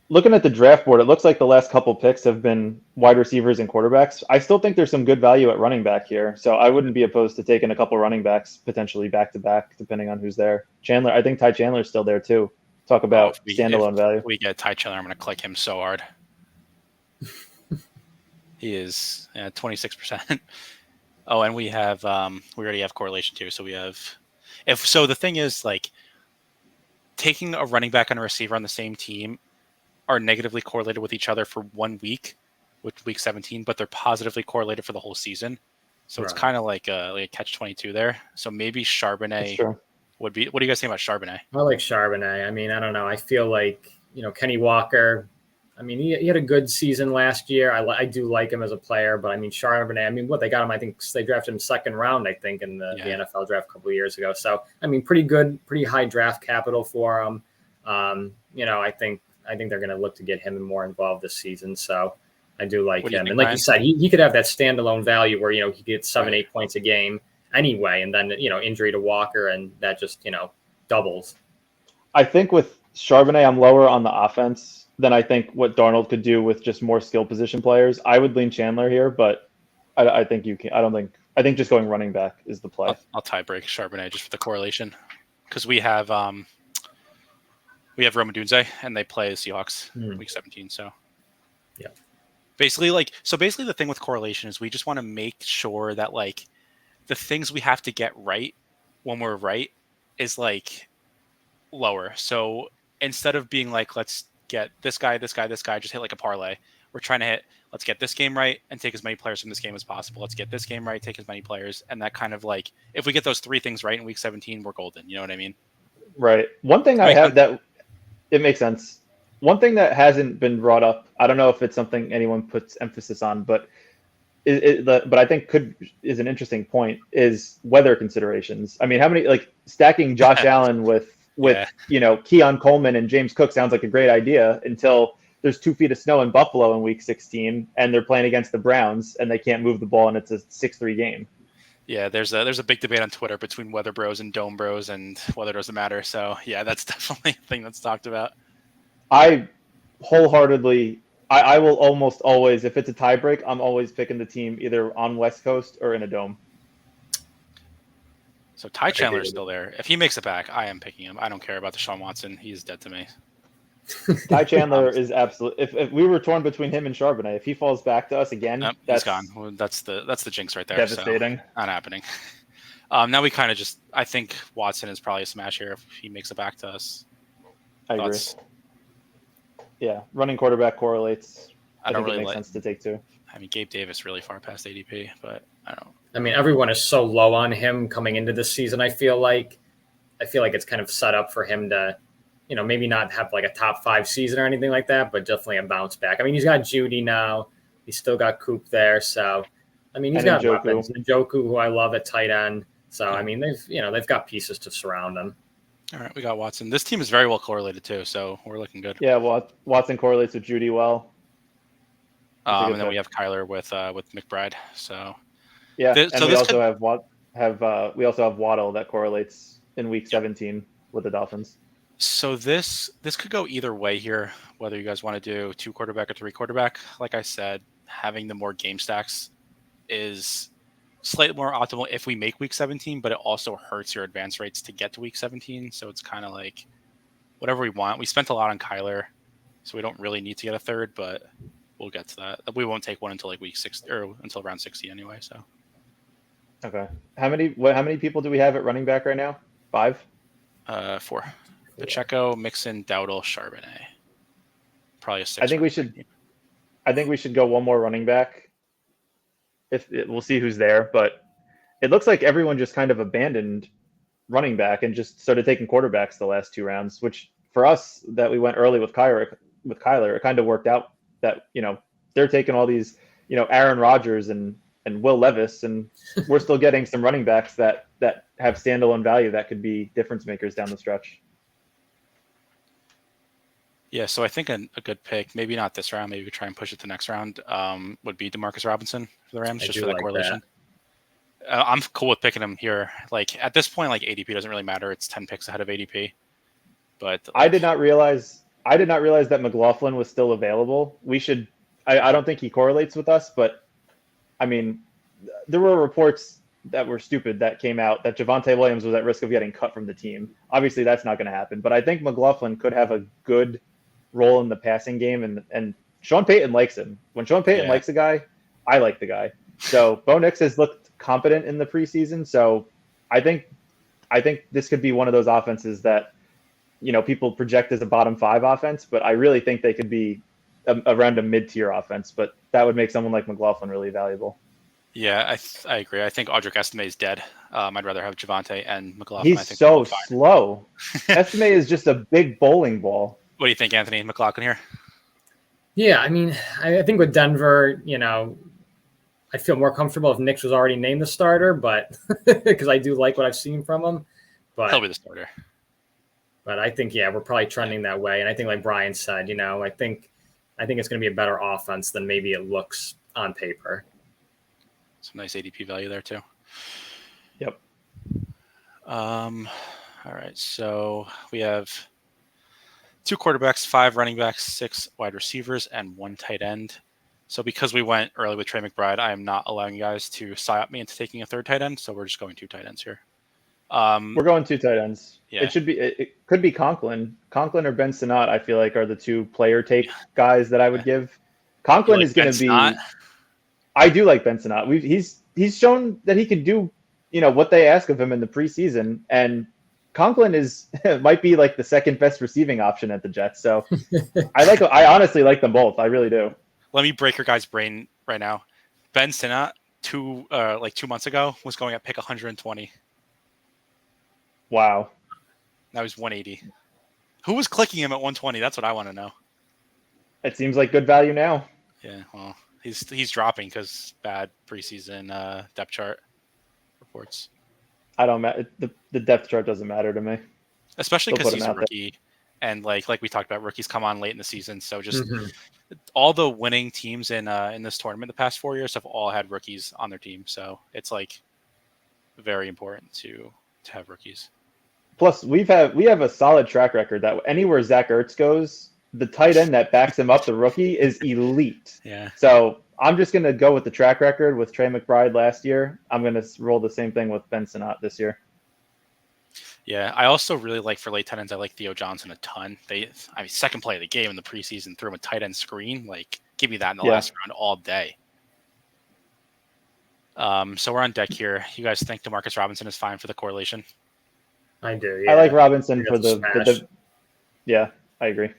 Looking at the draft board, it looks like the last couple picks have been wide receivers and quarterbacks. I still think there's some good value at running back here, so I wouldn't be opposed to taking a couple running backs potentially back to back, depending on who's there. Chandler, I think Ty Chandler's still there too. Talk about standalone value. If we get Ty Chandler, I'm going to click him so hard. He is 26%. Oh, and we have we already have correlation too. So we have the thing is like taking a running back and a receiver on the same team are negatively correlated with each other for 1 week, with week 17, but they're positively correlated for the whole season. So It's kind of like a catch-22 there. So maybe Charbonnet would be. What do you guys think about Charbonnet? I like Charbonnet. I don't know. I feel like Kenny Walker. He had a good season last year. I do like him as a player, but Charbonnet. What they got him? I think they drafted him 2nd round. I think in the NFL draft a couple of years ago. So pretty good, pretty high draft capital for him. I think they're going to look to get him more involved this season. So I do like him. And like you said, he could have that standalone value where he gets 7-8 points a game anyway, and then injury to Walker, and that just doubles. I think with Charbonnet, I'm lower on the offense than I think what Darnold could do with just more skill position players. I would lean Chandler here, but I think you can. I think just going running back is the play. I'll tie break Charbonnet just for the correlation, because we have Rome Odunze and they play the Seahawks week 17. So yeah, basically the thing with correlation is we just want to make sure that like the things we have to get right when we're right is like lower. So instead of being like, let's get this guy, just hit like a parlay. We're trying to hit, let's get this game right and take as many players from this game as possible. Let's get this game right, take as many players. And that kind of like, if we get those 3 things right in week 17, we're golden. You know what I mean? Right. One thing I have that it makes sense. One thing that hasn't been brought up, I don't know if it's something anyone puts emphasis on, but but I think is an interesting point, is weather considerations. How many, like, stacking Josh Allen with Keon Coleman and James Cook sounds like a great idea until there's 2 feet of snow in Buffalo in week 16 and they're playing against the Browns and they can't move the ball and it's a 6-3 game. Yeah, there's a big debate on Twitter between weather bros and dome bros and weather doesn't matter. So yeah, that's definitely a thing that's talked about. I wholeheartedly, I will almost always, if it's a tiebreak, I'm always picking the team either on West Coast or in a dome. So Ty Chandler is still there. If he makes it back, I am picking him. I don't care about Deshaun Watson. He's dead to me. Ty Chandler is absolute. If we were torn between him and Charbonnet, if he falls back to us again, he's gone. Well, that's the jinx right there. Devastating. So not happening. Now we kind of just. I think Watson is probably a smash here if he makes it back to us. I agree. Yeah, running quarterback correlates. I don't really make sense to take 2. Gabe Davis really far past ADP, but I don't. Everyone is so low on him coming into this season. I feel like it's kind of set up for him to, maybe not have like a top 5 season or anything like that, but definitely a bounce back. He's got Jeudy now. He's still got Coop there. So, he's got weapons. Njoku, who I love at tight end. So, they've got pieces to surround him. All right, we got Watson. This team is very well correlated too, so we're looking good. Yeah, Watson correlates with Jeudy well. And then we have Kyler with McBride. So yeah, we also have Waddle that correlates in week 17 with the Dolphins. So this could go either way here, whether you guys want to do 2 quarterback or 3 quarterback. Like I said, having the more game stacks is slightly more optimal if we make week 17, but it also hurts your advance rates to get to week 17. So it's kind of like whatever we want. We spent a lot on Kyler, so we don't really need to get a third, but we'll get to that. We won't take one until like week 6 or until round 60 anyway. So Okay. How many people do we have at running back right now? 5? 4. Pacheco, Mixon, Dowdle, Charbonnet. Probably a 6. I think we should go one more running back. We'll see who's there, but it looks like everyone just kind of abandoned running back and just started taking quarterbacks the last 2 rounds, which for us that we went early with Kyler, it kind of worked out that, they're taking all these, Aaron Rodgers and Will Levis, and we're still getting some running backs that have standalone value that could be difference makers down the stretch. Yeah, so I think a good pick, maybe not this round, maybe we try and push it to next round, would be Demarcus Robinson for the Rams, just for that correlation. I'm cool with picking him here. Like at this point, like ADP doesn't really matter. It's 10 picks ahead of ADP. But I did not realize that McLaughlin was still available. I don't think he correlates with us, but I mean, there were reports that were stupid that came out that Javonte Williams was at risk of getting cut from the team. Obviously, that's not going to happen. But I think McLaughlin could have a good role in the passing game, and Sean Payton likes him. When Sean Payton likes a guy, I like the guy. So Bo Nix has looked competent in the preseason. So I think this could be one of those offenses that people project as a bottom 5 offense, but I really think they could be around a mid-tier offense. But that would make someone like McLaughlin really valuable. Yeah, I agree. I think Audric Estime is dead. I'd rather have Javonte and McLaughlin. He's so slow. Estime is just a big bowling ball. What do you think, Anthony? McLaughlin here? Yeah, I mean, I think with Denver, I'd feel more comfortable if Nix was already named the starter, but because I do like what I've seen from him. But he'll be the starter. But I think, we're probably trending that way. And I think, like Brian said, I think it's going to be a better offense than maybe it looks on paper. Some nice ADP value there too. Yep. All right. So we have 2 quarterbacks, 5 running backs, 6 wide receivers, and 1 tight end. So because we went early with Trey McBride, I am not allowing you guys to psyop me into taking a 3rd tight end. So we're just going 2 tight ends here. We're going 2 tight ends. Yeah. It could be Conklin. Conklin or Ben Sinnott, I feel like, are the 2 player take guys that I would give. Conklin is going to be. Sinnott? I do like Ben Sinnott. He's shown that he can do what they ask of him in the preseason, and Conklin might be like the 2nd best receiving option at the Jets. So I honestly like them both. I really do. Let me break your guys' brain right now. Ben Sinnott 2 months ago was going at pick 120. Wow. That was 180. Who was clicking him at 120? That's what I want to know. It seems like good value now. Yeah, well, he's dropping because bad preseason depth chart reports. I don't matter. The depth chart doesn't matter to me. Especially because he's a rookie. And like we talked about, rookies come on late in the season. So just all the winning teams in this tournament the past 4 years have all had rookies on their team. So it's like very important to have rookies. Plus, we have a solid track record that anywhere Zach Ertz goes, the tight end that backs him up, the rookie, is elite. Yeah. So I'm just going to go with the track record with Trey McBride last year. I'm going to roll the same thing with Ben Sinnott this year. Yeah, I also really like for late tight ends, I like Theo Johnson a ton. 2nd play of the game in the preseason, threw him a tight end screen. Like, give me that in the last round all day. So we're on deck here. You guys think Demarcus Robinson is fine for the correlation? I do. Yeah. I like Robinson for the yeah, I agree.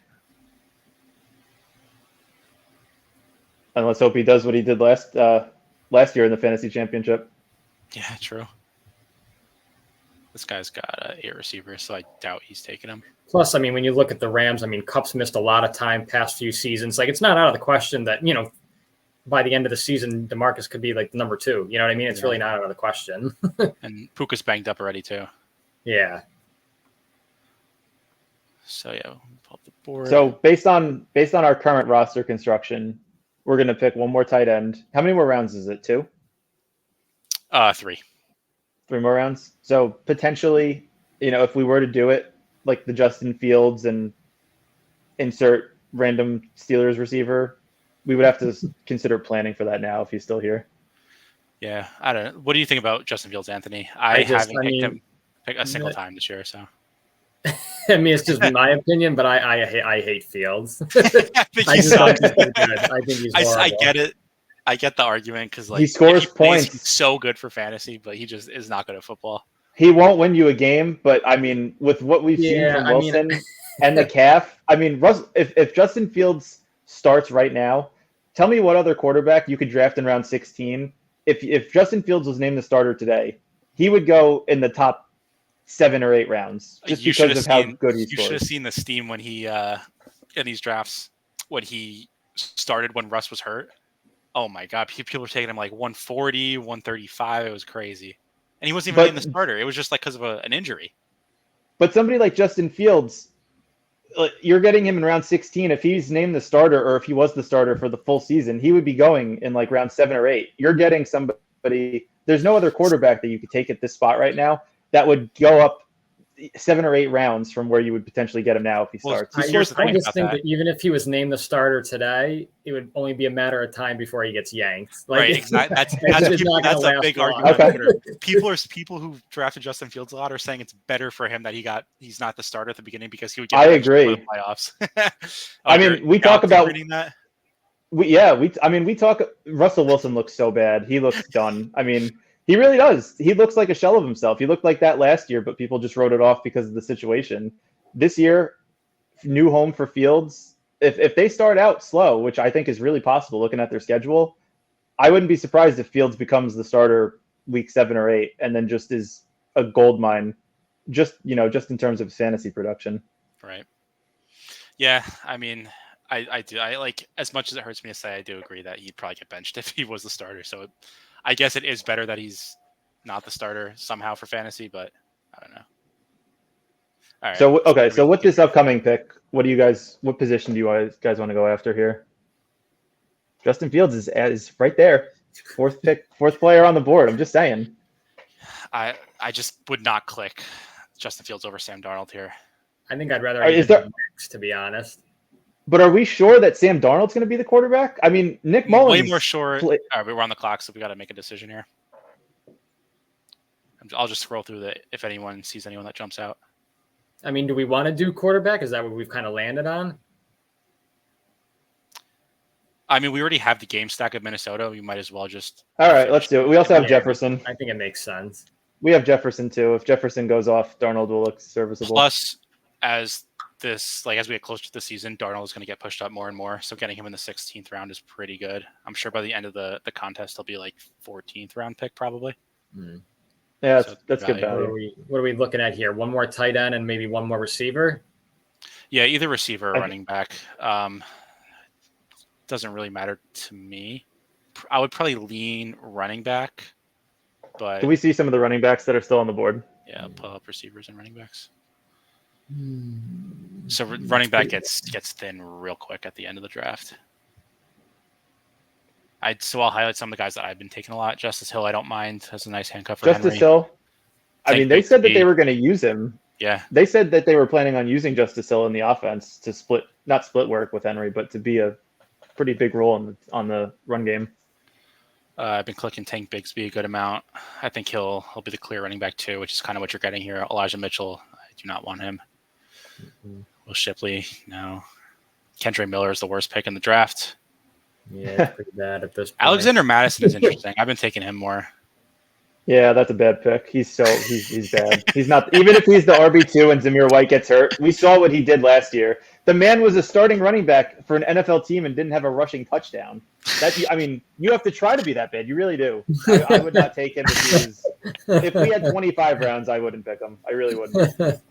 And let's hope he does what he did last year in the fantasy championship. Yeah, true. This guy's got 8 receivers, so I doubt he's taking him. Plus, I mean, when you look at the Rams, I mean, Kupp's missed a lot of time past few seasons. Like, it's not out of the question that, by the end of the season, DeMarcus could be like the number 2. You know what I mean? It's really not out of the question. And Puka's banged up already too. Yeah. So yeah, we'll pull up the board. So based on our current roster construction, we're going to pick one more tight end. How many more rounds is it? 2? 3. 3 more rounds. So potentially, if we were to do it like the Justin Fields and insert random Steelers receiver, we would have to consider planning for that now if he's still here. Yeah, I don't know. What do you think about Justin Fields, Anthony? I haven't picked him a single time this year, so. I mean, it's just my opinion, but I hate Fields. I think I he's just don't think he's good. I think he's horrible. I get it. I get the argument because like he scores if he plays, points. he's so good for fantasy, but he just is not good at football. He won't win you a game, but I mean, with what we've seen from Wilson and the calf, I mean, if Justin Fields starts right now, tell me what other quarterback you could draft in round 16. If Justin Fields was named the starter today, he would go in the top 7 or 8 rounds just because of how good he scores. You should have seen the steam when he in these drafts when he started when Russ was hurt. Oh my God, people were taking him like 140, 135. It was crazy. And he wasn't even named the starter. It was just like because of an injury. But somebody like Justin Fields, you're getting him in round 16. If he's named the starter or if he was the starter for the full season, he would be going in like round 7 or 8. You're getting somebody. There's no other quarterback that you could take at this spot right now that would go up 7 or 8 rounds from where you would potentially get him now if he starts. I just think that even if he was named the starter today, it would only be a matter of time before he gets yanked. Like, right, exactly. That's a big argument. Okay. People who drafted Justin Fields a lot are saying it's better for him that he's not the starter at the beginning because he would get the playoffs. I mean, we talk about that. We talk. Russell Wilson looks so bad. He looks done. I mean, he really does. He looks like a shell of himself. He looked like that last year, but people just wrote it off because of the situation. This year, new home for Fields. If they start out slow, which I think is really possible looking at their schedule, I wouldn't be surprised if Fields becomes the starter week 7 or 8 and then just is a gold mine, just in terms of fantasy production. Right. Yeah, I mean, I do. I like, as much as it hurts me to say, I do agree that he'd probably get benched if he was the starter. So I guess it is better that he's not the starter somehow for fantasy, but I don't know. All right. So with this upcoming pick, what position do you guys want to go after here? Justin Fields is right there. Fourth player on the board. I'm just saying. I just would not click Justin Fields over Sam Darnold here. I think I'd rather next, to be honest. But are we sure that Sam Darnold's going to be the quarterback? I mean, Nick Mullins. Way more sure. All right, we're on the clock, so we got to make a decision here. I'll just scroll through if anyone sees anyone that jumps out. I mean, do we want to do quarterback? Is that what we've kind of landed on? I mean, we already have the game stack of Minnesota. We might as well just. All right, let's do it. We also have Jefferson. I think it makes sense. We have Jefferson too. If Jefferson goes off, Darnold will look serviceable. Plus, as we get closer to the season, Darnold is going to get pushed up more and more. So getting him in the 16th round is pretty good. I'm sure by the end of the contest, he'll be like 14th round pick probably. Mm. Yeah, that's good value. What are we looking at here? One more tight end and maybe one more receiver? Yeah, either receiver or running back. Doesn't really matter to me. I would probably lean running back. But can we see some of the running backs that are still on the board? Yeah, I'll pull up receivers and running backs. So running back gets thin real quick at the end of the draft. I'll highlight some of the guys that I've been taking a lot. Justice Hill, I don't mind. Has a nice handcuff for Justice Henry. Hill. I mean, they said that they were going to use him. Yeah. They said that they were planning on using Justice Hill in the offense to not split work with Henry, but to be a pretty big role on the run game. I've been clicking Tank Bigsby a good amount. I think he'll be the clear running back too, which is kind of what you're getting here. Elijah Mitchell, I do not want him. Mm-hmm. Will Shipley, no. Kendre Miller is the worst pick in the draft. Yeah, it's pretty bad at this point. Alexander Madison is interesting. I've been taking him more. Yeah, that's a bad pick. He's bad. He's not, even if he's the RB2 and Zamir White gets hurt. We saw what he did last year. The man was a starting running back for an NFL team and didn't have a rushing touchdown. You have to try to be that bad. You really do. I would not take him if we had 25 rounds, I wouldn't pick him. I really wouldn't.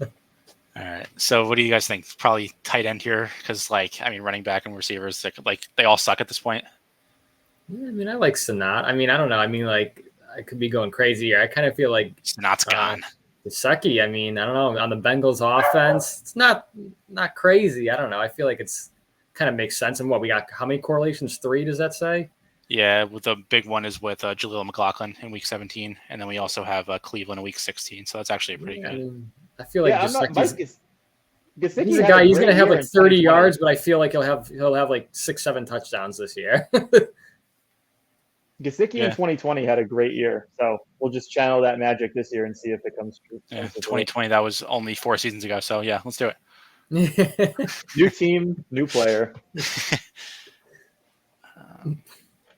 All right. So what do you guys think? Probably tight end here because, running back and receivers, they all suck at this point. Yeah, I like Sinnott. I don't know. I could be going crazy here. I kind of feel like Sinnott's gone. Gesicki, I don't know. On the Bengals offense, it's not crazy. I don't know. I feel like it's kind of makes sense. And what we got? How many correlations? 3? Does that say? Yeah, with the big one is with Jaleel McLaughlin in week 17, and then we also have Cleveland in week 16 . So that's actually pretty good. I feel like Gesicki's he's a guy. He's going to have like 30 yards, but I feel like he'll have like 6-7 touchdowns this year. Gesicki in 2020 had a great year, so we'll just channel that magic this year and see if it comes true. Yeah, 2020, that was only 4 seasons ago. So yeah, let's do it. New team, new player.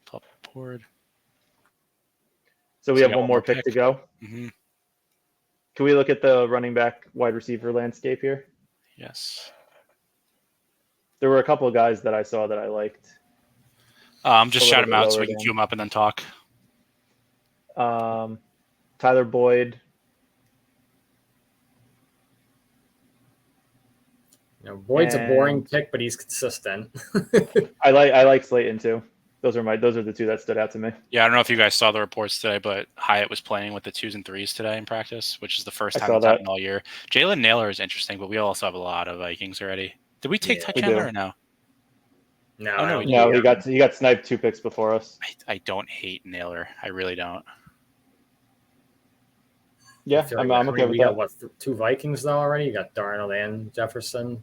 Pull up the board. So we have one more pick to go. Mm-hmm. Can we look at the running back, wide receiver landscape here? Yes. There were a couple of guys that I saw that I liked. Just shout them out so we can queue them up and then talk. Tyler Boyd. Boyd's a boring pick, but he's consistent. I like Slayton too. Those are the two that stood out to me. Yeah, I don't know if you guys saw the reports today, but Hyatt was playing with the 2s and 3s today in practice, which is the first time it's happened all year. Jalen Naylor is interesting, but we also have a lot of Vikings already. Did we take Ty Chandler or no? No, he got sniped 2 picks before us. I don't hate Naylor. I really don't. Yeah, I'm okay with that. We got 2 Vikings though already? You got Darnold and Jefferson.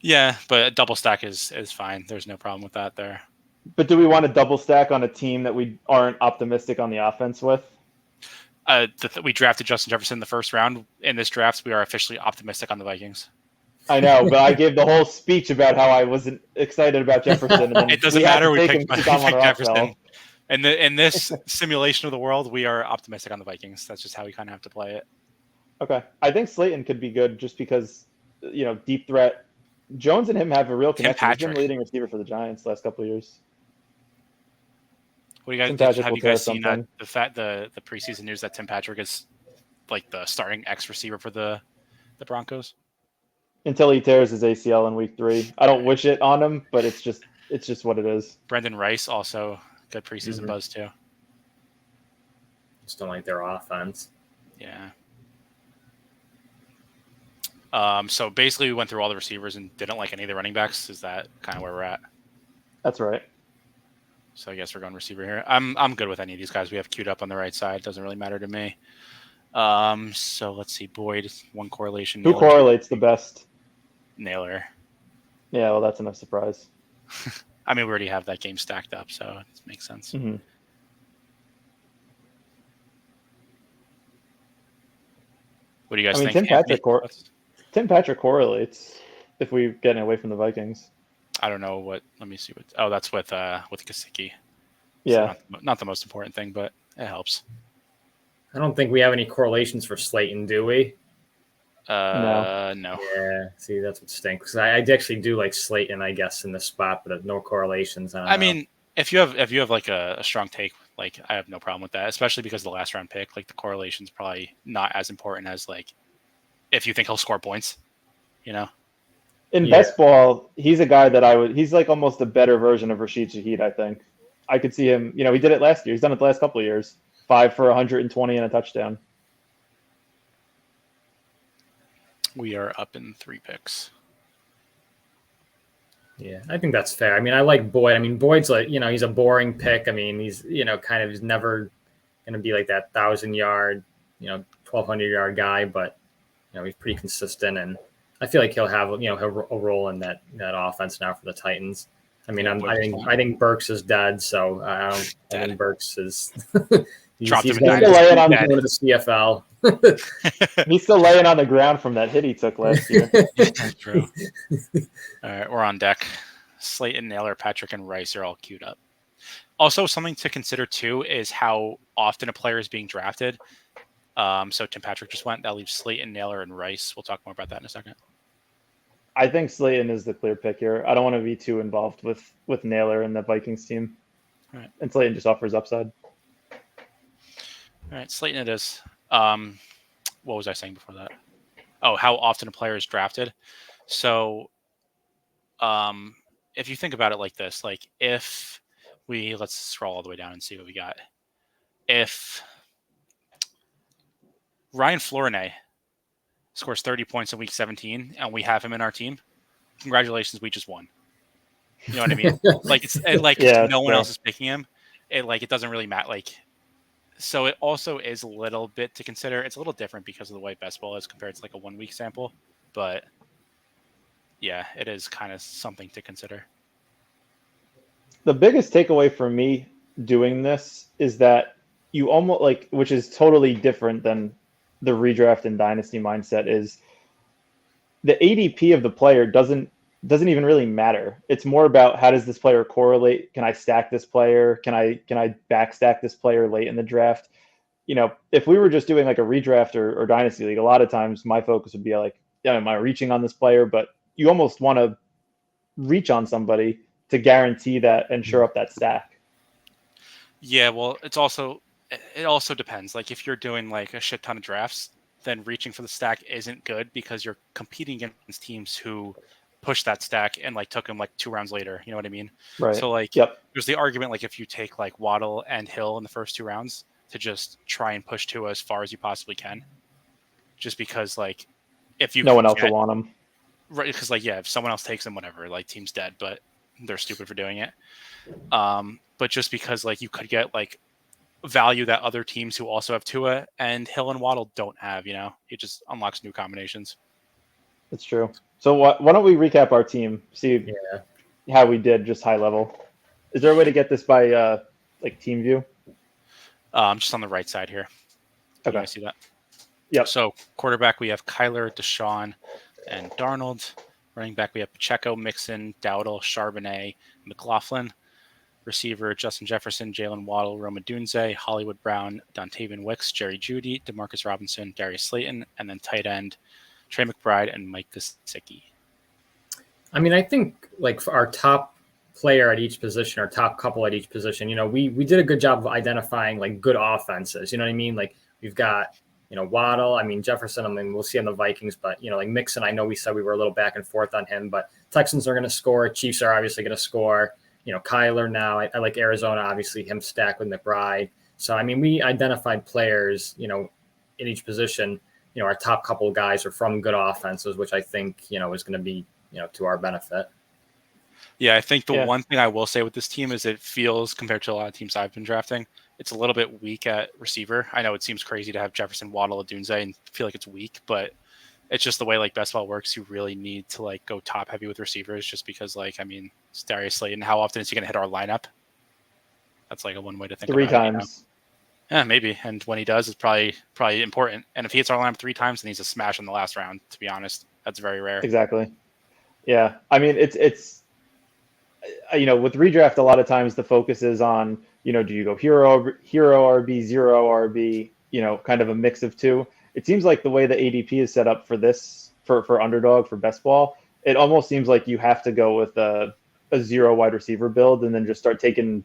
Yeah, but a double stack is fine. There's no problem with that there. But do we want to double stack on a team that we aren't optimistic on the offense with? We drafted Justin Jefferson in the first round. In this draft, we are officially optimistic on the Vikings. I know, but I gave the whole speech about how I wasn't excited about Jefferson. And then it doesn't matter. We picked Jefferson. In this simulation of the world, we are optimistic on the Vikings. That's just how we kind of have to play it. Okay. I think Slayton could be good just because, deep threat. Jones and him have a real connection. He's been leading receiver for the Giants the last couple of years. What do you guys have you guys seen the preseason news that Tim Patrick is like the starting X receiver for the Broncos? Until he tears his ACL in week 3. I don't wish it on him, but it's just what it is. Brendan Rice also good preseason buzz too. Just don't like their offense. Yeah. So basically we went through all the receivers and didn't like any of the running backs. Is that kind of where we're at? That's right. So I guess we're going receiver here. I'm good with any of these guys we have queued up on the right side. Doesn't really matter to me. So let's see. Boyd, one correlation. Who correlates the best? Naylor. Yeah, well, that's enough surprise. I mean, we already have that game stacked up, so it makes sense. Mm-hmm. What do you guys think? Tim Patrick correlates if we're getting away from the Vikings. I don't know what. Let me see what. Oh, that's with Gesicki. Yeah, so not the most important thing, but it helps. I don't think we have any correlations for Slayton, do we? No. Yeah, see, that's what stinks. I actually do like Slayton, I guess, in this spot, but no correlations. I mean, if you have like a strong take, like I have no problem with that, especially because the last round pick, like the correlation's probably not as important as like if you think he'll score points, In best ball, he's a guy that he's like almost a better version of Rashid Shaheed, I think. I could see him, he did it last year. He's done it the last couple of years. 5 for 120 and a touchdown. We are up in 3 picks. Yeah, I think that's fair. I mean, I like Boyd. I mean, Boyd's like, he's a he's pick. I mean, he's, he's never going to be like that 1,000-yard, 1,200-yard guy, but, he's pretty consistent. And I feel like he'll have, a role in that offense now for the Titans. I mean, I think Burks is dead, so I think Burks is he's going to lay it on to the CFL. He's still laying on the ground from that hit he took last year. That's true. All right, we're on deck. Slayton, Naylor, Patrick, and Rice are all queued up. Also, something to consider too is how often a player is being drafted. So Tim Patrick just went. That leaves Slayton, Naylor, and Rice. We'll talk more about that in a second. I think Slayton is the clear pick here. I don't want to be too involved with Naylor and the Vikings team. All right. And Slayton just offers upside. All right, Slayton it is. What was I saying before that? Oh, how often a player is drafted. So if you think about it like this, like let's scroll all the way down and see what we got. If Ryan Flournoy scores 30 points in week 17 and we have him in our team, congratulations, we just won. You know what I mean? No one else is picking him. It doesn't really matter. So it also is a little bit to consider. It's a little different because of the way best ball is compared to like a 1 week sample, but yeah, it is kind of something to consider. The biggest takeaway for me doing this is that you almost like, which is totally different than the redraft and dynasty mindset, is the ADP of the player doesn't even really matter. It's more about how does this player correlate? Can I stack this player? Can I backstack this player late in the draft? If we were just doing like a redraft or dynasty league, a lot of times my focus would be like, yeah, am I reaching on this player? But you almost want to reach on somebody to guarantee that and shore up that stack. Yeah, well, it also depends. Like if you're doing like a shit ton of drafts, then reaching for the stack isn't good because you're competing against teams who push that stack and like took him like 2 rounds later. You know what I mean? Right. So like, yep. There's the argument like if you take like Waddle and Hill in the first 2 rounds to just try and push Tua as far as you possibly can, just because like if you no one else will want him, right? Because like if someone else takes him, whatever, like team's dead, but they're stupid for doing it. But just because like you could get like value that other teams who also have Tua and Hill and Waddle don't have, it just unlocks new combinations. That's true. So why don't we recap our team, see how we did just high level. Is there a way to get this by like team view? Just on the right side here. Okay. You see that? Yep. So quarterback, we have Kyler, Deshaun, and Darnold. Running back, we have Pacheco, Mixon, Dowdle, Charbonnet, McLaughlin. Receiver, Justin Jefferson, Jalen Waddle, Roma Dunze, Hollywood Brown, Dontavian Wicks, Jerry Jeudy, Demarcus Robinson, Darius Slayton, and then tight end, Trey McBride and Mike Gesicki. I mean, I think like for our top player at each position, our top couple at each position, we did a good job of identifying like good offenses. You know what I mean? Like we've got, Waddle. I mean, Jefferson, I mean, we'll see on the Vikings, but, like Mixon, I know we said we were a little back and forth on him, but Texans are going to score. Chiefs are obviously going to score. Kyler now. I like Arizona, obviously, him stacked with McBride. So, I mean, we identified players, in each position. Our top couple of guys are from good offenses, which I think, is going to be, to our benefit. Yeah, I think the one thing I will say with this team is it feels, compared to a lot of teams I've been drafting, it's a little bit weak at receiver. I know it seems crazy to have Jefferson, Waddle, Dunze and feel like it's weak, but it's just the way like best ball works. You really need to like go top heavy with receivers just because like, I mean, it's Darius Slayton. How often is he going to hit our lineup? That's like a one way to think 3 about it. times. Yeah, maybe. And when he does, it's probably important. And if he hits our lineup 3 times, then he's a smash in the last round, to be honest. That's very rare. Exactly. Yeah. I mean, it's with redraft, a lot of times the focus is on, do you go hero RB, zero RB, kind of a mix of two. It seems like the way the ADP is set up for this, for underdog, for best ball, it almost seems like you have to go with a 0 wide receiver build and then just start taking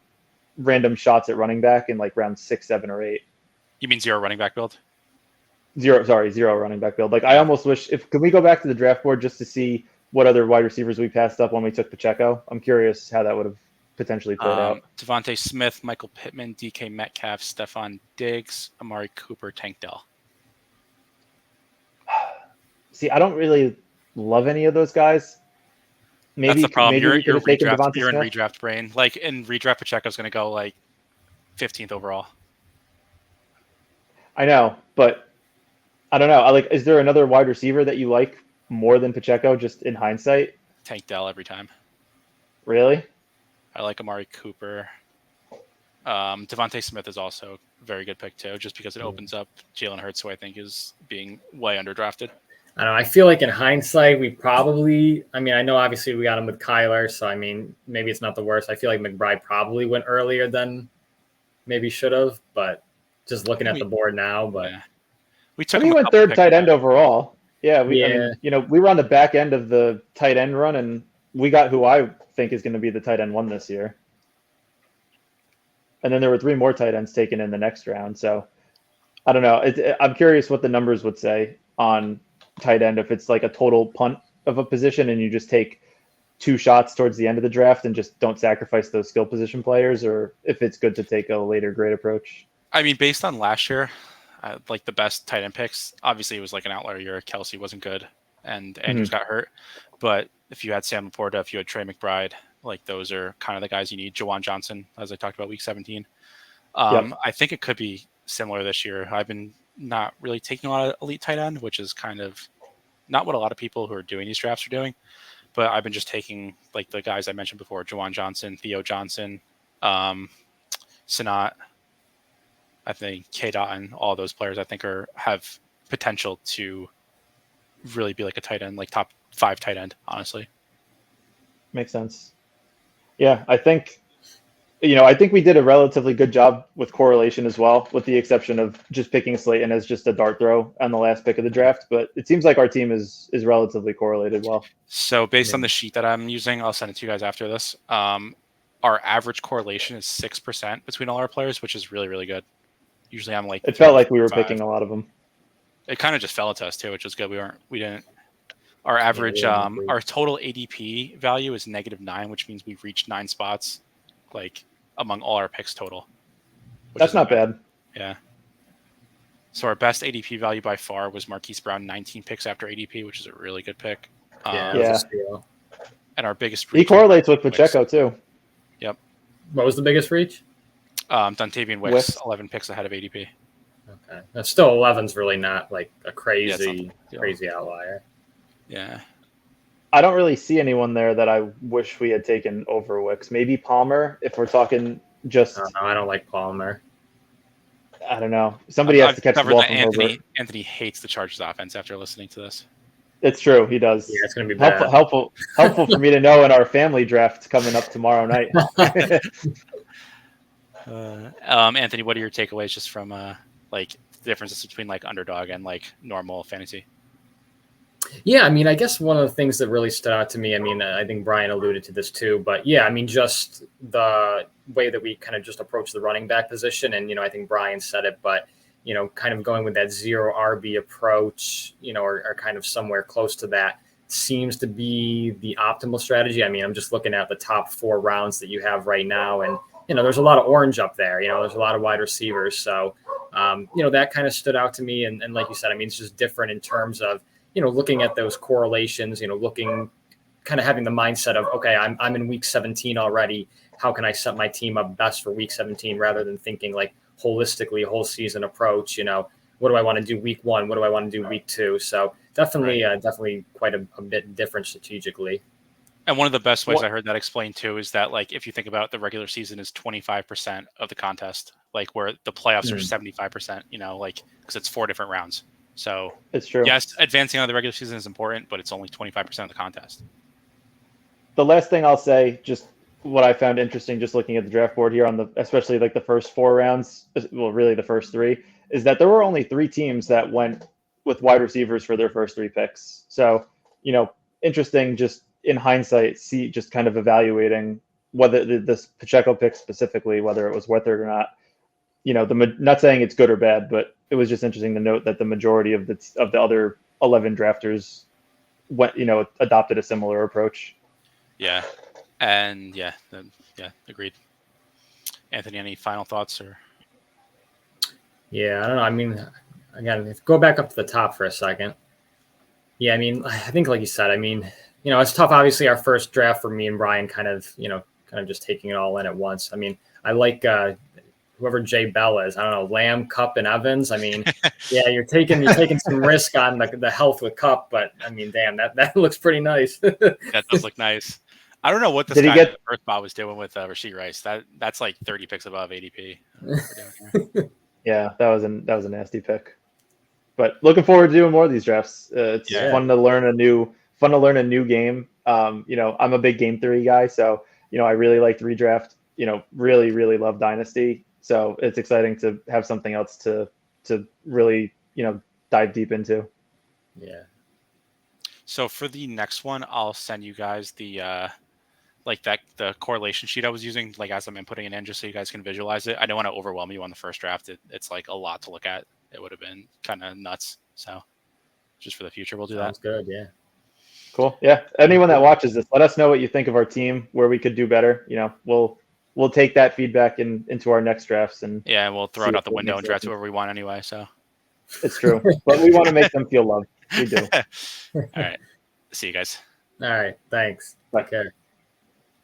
random shots at running back in like round 6, 7, or 8. You mean 0 running back build? 0 running back build. Like I almost wish, can we go back to the draft board just to see what other wide receivers we passed up when we took Pacheco? I'm curious how that would have potentially played out. Devontae Smith, Michael Pittman, DK Metcalf, Stephon Diggs, Amari Cooper, Tank Dell. See, I don't really love any of those guys. Maybe that's the problem. Maybe you're in redraft brain. Like in redraft, Pacheco's going to go like 15th overall. I know, but I don't know. Is there another wide receiver that you like more than Pacheco, just in hindsight? Tank Dell every time. Really? I like Amari Cooper. Devontae Smith is also a very good pick too, just because it opens up Jalen Hurts, who I think is being way underdrafted. I don't know. I feel like in hindsight, we probably, I mean, I know obviously we got him with Kyler, so I mean, maybe it's not the worst. I feel like McBride probably went earlier than maybe should have, but just looking at the board now, but we went third tight end overall. Yeah, I mean, we were on the back end of the tight end run, and we got who I think is going to be the tight end 1 this year. And then there were 3 more tight ends taken in the next round. So I don't know. I'm curious what the numbers would say on tight end if it's like a total punt of a position and you just take 2 shots towards the end of the draft and just don't sacrifice those skill position players, or if it's good to take a later grade approach. I mean, based on last year, like the best tight end picks, obviously it was like an outlier year. Kelsey wasn't good and Andrews got hurt. But if you had Sam Laporta, if you had Trey McBride, like those are kind of the guys you need. Jawan Johnson, as I talked about week 17. I think it could be similar this year. I've been not really taking a lot of elite tight end, which is kind of not what a lot of people who are doing these drafts are doing. But I've been just taking like the guys I mentioned before, Jawan Johnson, Theo Johnson, Sinnott, I think K. Dotton, all those players I think have potential to really be like a tight end, like top 5 tight end, honestly. Makes sense. Yeah, I think we did a relatively good job with correlation as well, with the exception of just picking Slayton as just a dart throw on the last pick of the draft. But it seems like our team is relatively correlated well. So based on the sheet that I'm using, I'll send it to you guys after this. Our average correlation is 6% between all our players, which is really, really good. Usually I'm like, it felt like we were picking a lot of them. It kind of just fell to us too, which was good. We didn't. Our average, our total ADP value is -9, which means we've reached 9 spots, like among all our picks total. That's not bad. Yeah. So our best ADP value by far was Marquise Brown, 19 picks after ADP, which is a really good pick. Yeah. And our biggest reach, he correlates with Pacheco too. Yep. What was the biggest reach? Dontavian Wicks, 11 picks ahead of ADP. Okay. That's still 11's really not like a crazy outlier. Yeah. I don't really see anyone there that I wish we had taken over Wicks. Maybe Palmer, if we're talking just. No, I don't like Palmer. I don't know. Somebody has to catch the ball from Anthony hates the Chargers offense after listening to this. It's true. He does. Yeah, it's going to be bad. Helpful for me to know in our family draft coming up tomorrow night. Anthony, what are your takeaways just from like the differences between like underdog and like normal fantasy? Yeah, I mean, I guess one of the things that really stood out to me, I mean, I think Brian alluded to this too, but yeah, I mean, just the way that we kind of just approach the running back position. And, I think Brian said it, but, kind of going with that 0 RB approach, or kind of somewhere close to that seems to be the optimal strategy. I mean, I'm just looking at the top 4 rounds that you have right now. And, there's a lot of orange up there, there's a lot of wide receivers. So, that kind of stood out to me. And like you said, I mean, it's just different in terms of, looking at those correlations, looking, kind of having the mindset of, okay, I'm in week 17 already. How can I set my team up best for week 17 rather than thinking like holistically, whole season approach, what do I want to do week 1? What do I want to do week 2? So definitely quite a bit different strategically. And one of the best ways I heard that explained too is that like if you think about the regular season is 25% of the contest, like where the playoffs are 75%, like because it's 4 different rounds. So it's true. Yes, advancing out of the regular season is important, but it's only 25% of the contest. The last thing I'll say, just what I found interesting, just looking at the draft board here especially like the first 4 rounds, well, really the first 3, is that there were only 3 teams that went with wide receivers for their first 3 picks. So, interesting just in hindsight, just kind of evaluating whether this Pacheco pick specifically, whether it was worth it or not. Not saying it's good or bad, but it was just interesting to note that the majority of the other 11 drafters went, adopted a similar approach. Yeah, and agreed. Anthony, any final thoughts or? Yeah, I don't know. I mean, again, go back up to the top for a second. Yeah, I mean, I think like you said, I mean, it's tough. Obviously, our first draft for me and Brian, kind of just taking it all in at once. I mean, I like. Whoever Jay Bell is, I don't know, Lamb, Cup, and Evans. I mean, yeah, you're taking some risk on the health with Cup, but I mean, damn, that looks pretty nice. That does look nice. I don't know what this guy in the first spot was doing with Rashee Rice. That's like 30 picks above ADP. Yeah, that was a nasty pick. But looking forward to doing more of these drafts. It's fun to learn a new game. I'm a big game theory guy, so I really like redraft. Really, really love Dynasty. So it's exciting to have something else to really, dive deep into. Yeah. So for the next one, I'll send you guys the the correlation sheet I was using, like as I'm inputting it in, just so you guys can visualize it. I don't want to overwhelm you on the first draft. It's like a lot to look at. It would have been kind of nuts. So just for the future, we'll do that. Sounds good. Yeah. Cool. Yeah. Anyone that watches this, let us know what you think of our team, where we could do better. We'll take that feedback into our next drafts, and we'll throw it out the window and draft whoever we want anyway. So it's true, but we want to make them feel loved. We do. All right. See you guys. All right. Thanks. Bye. Take care.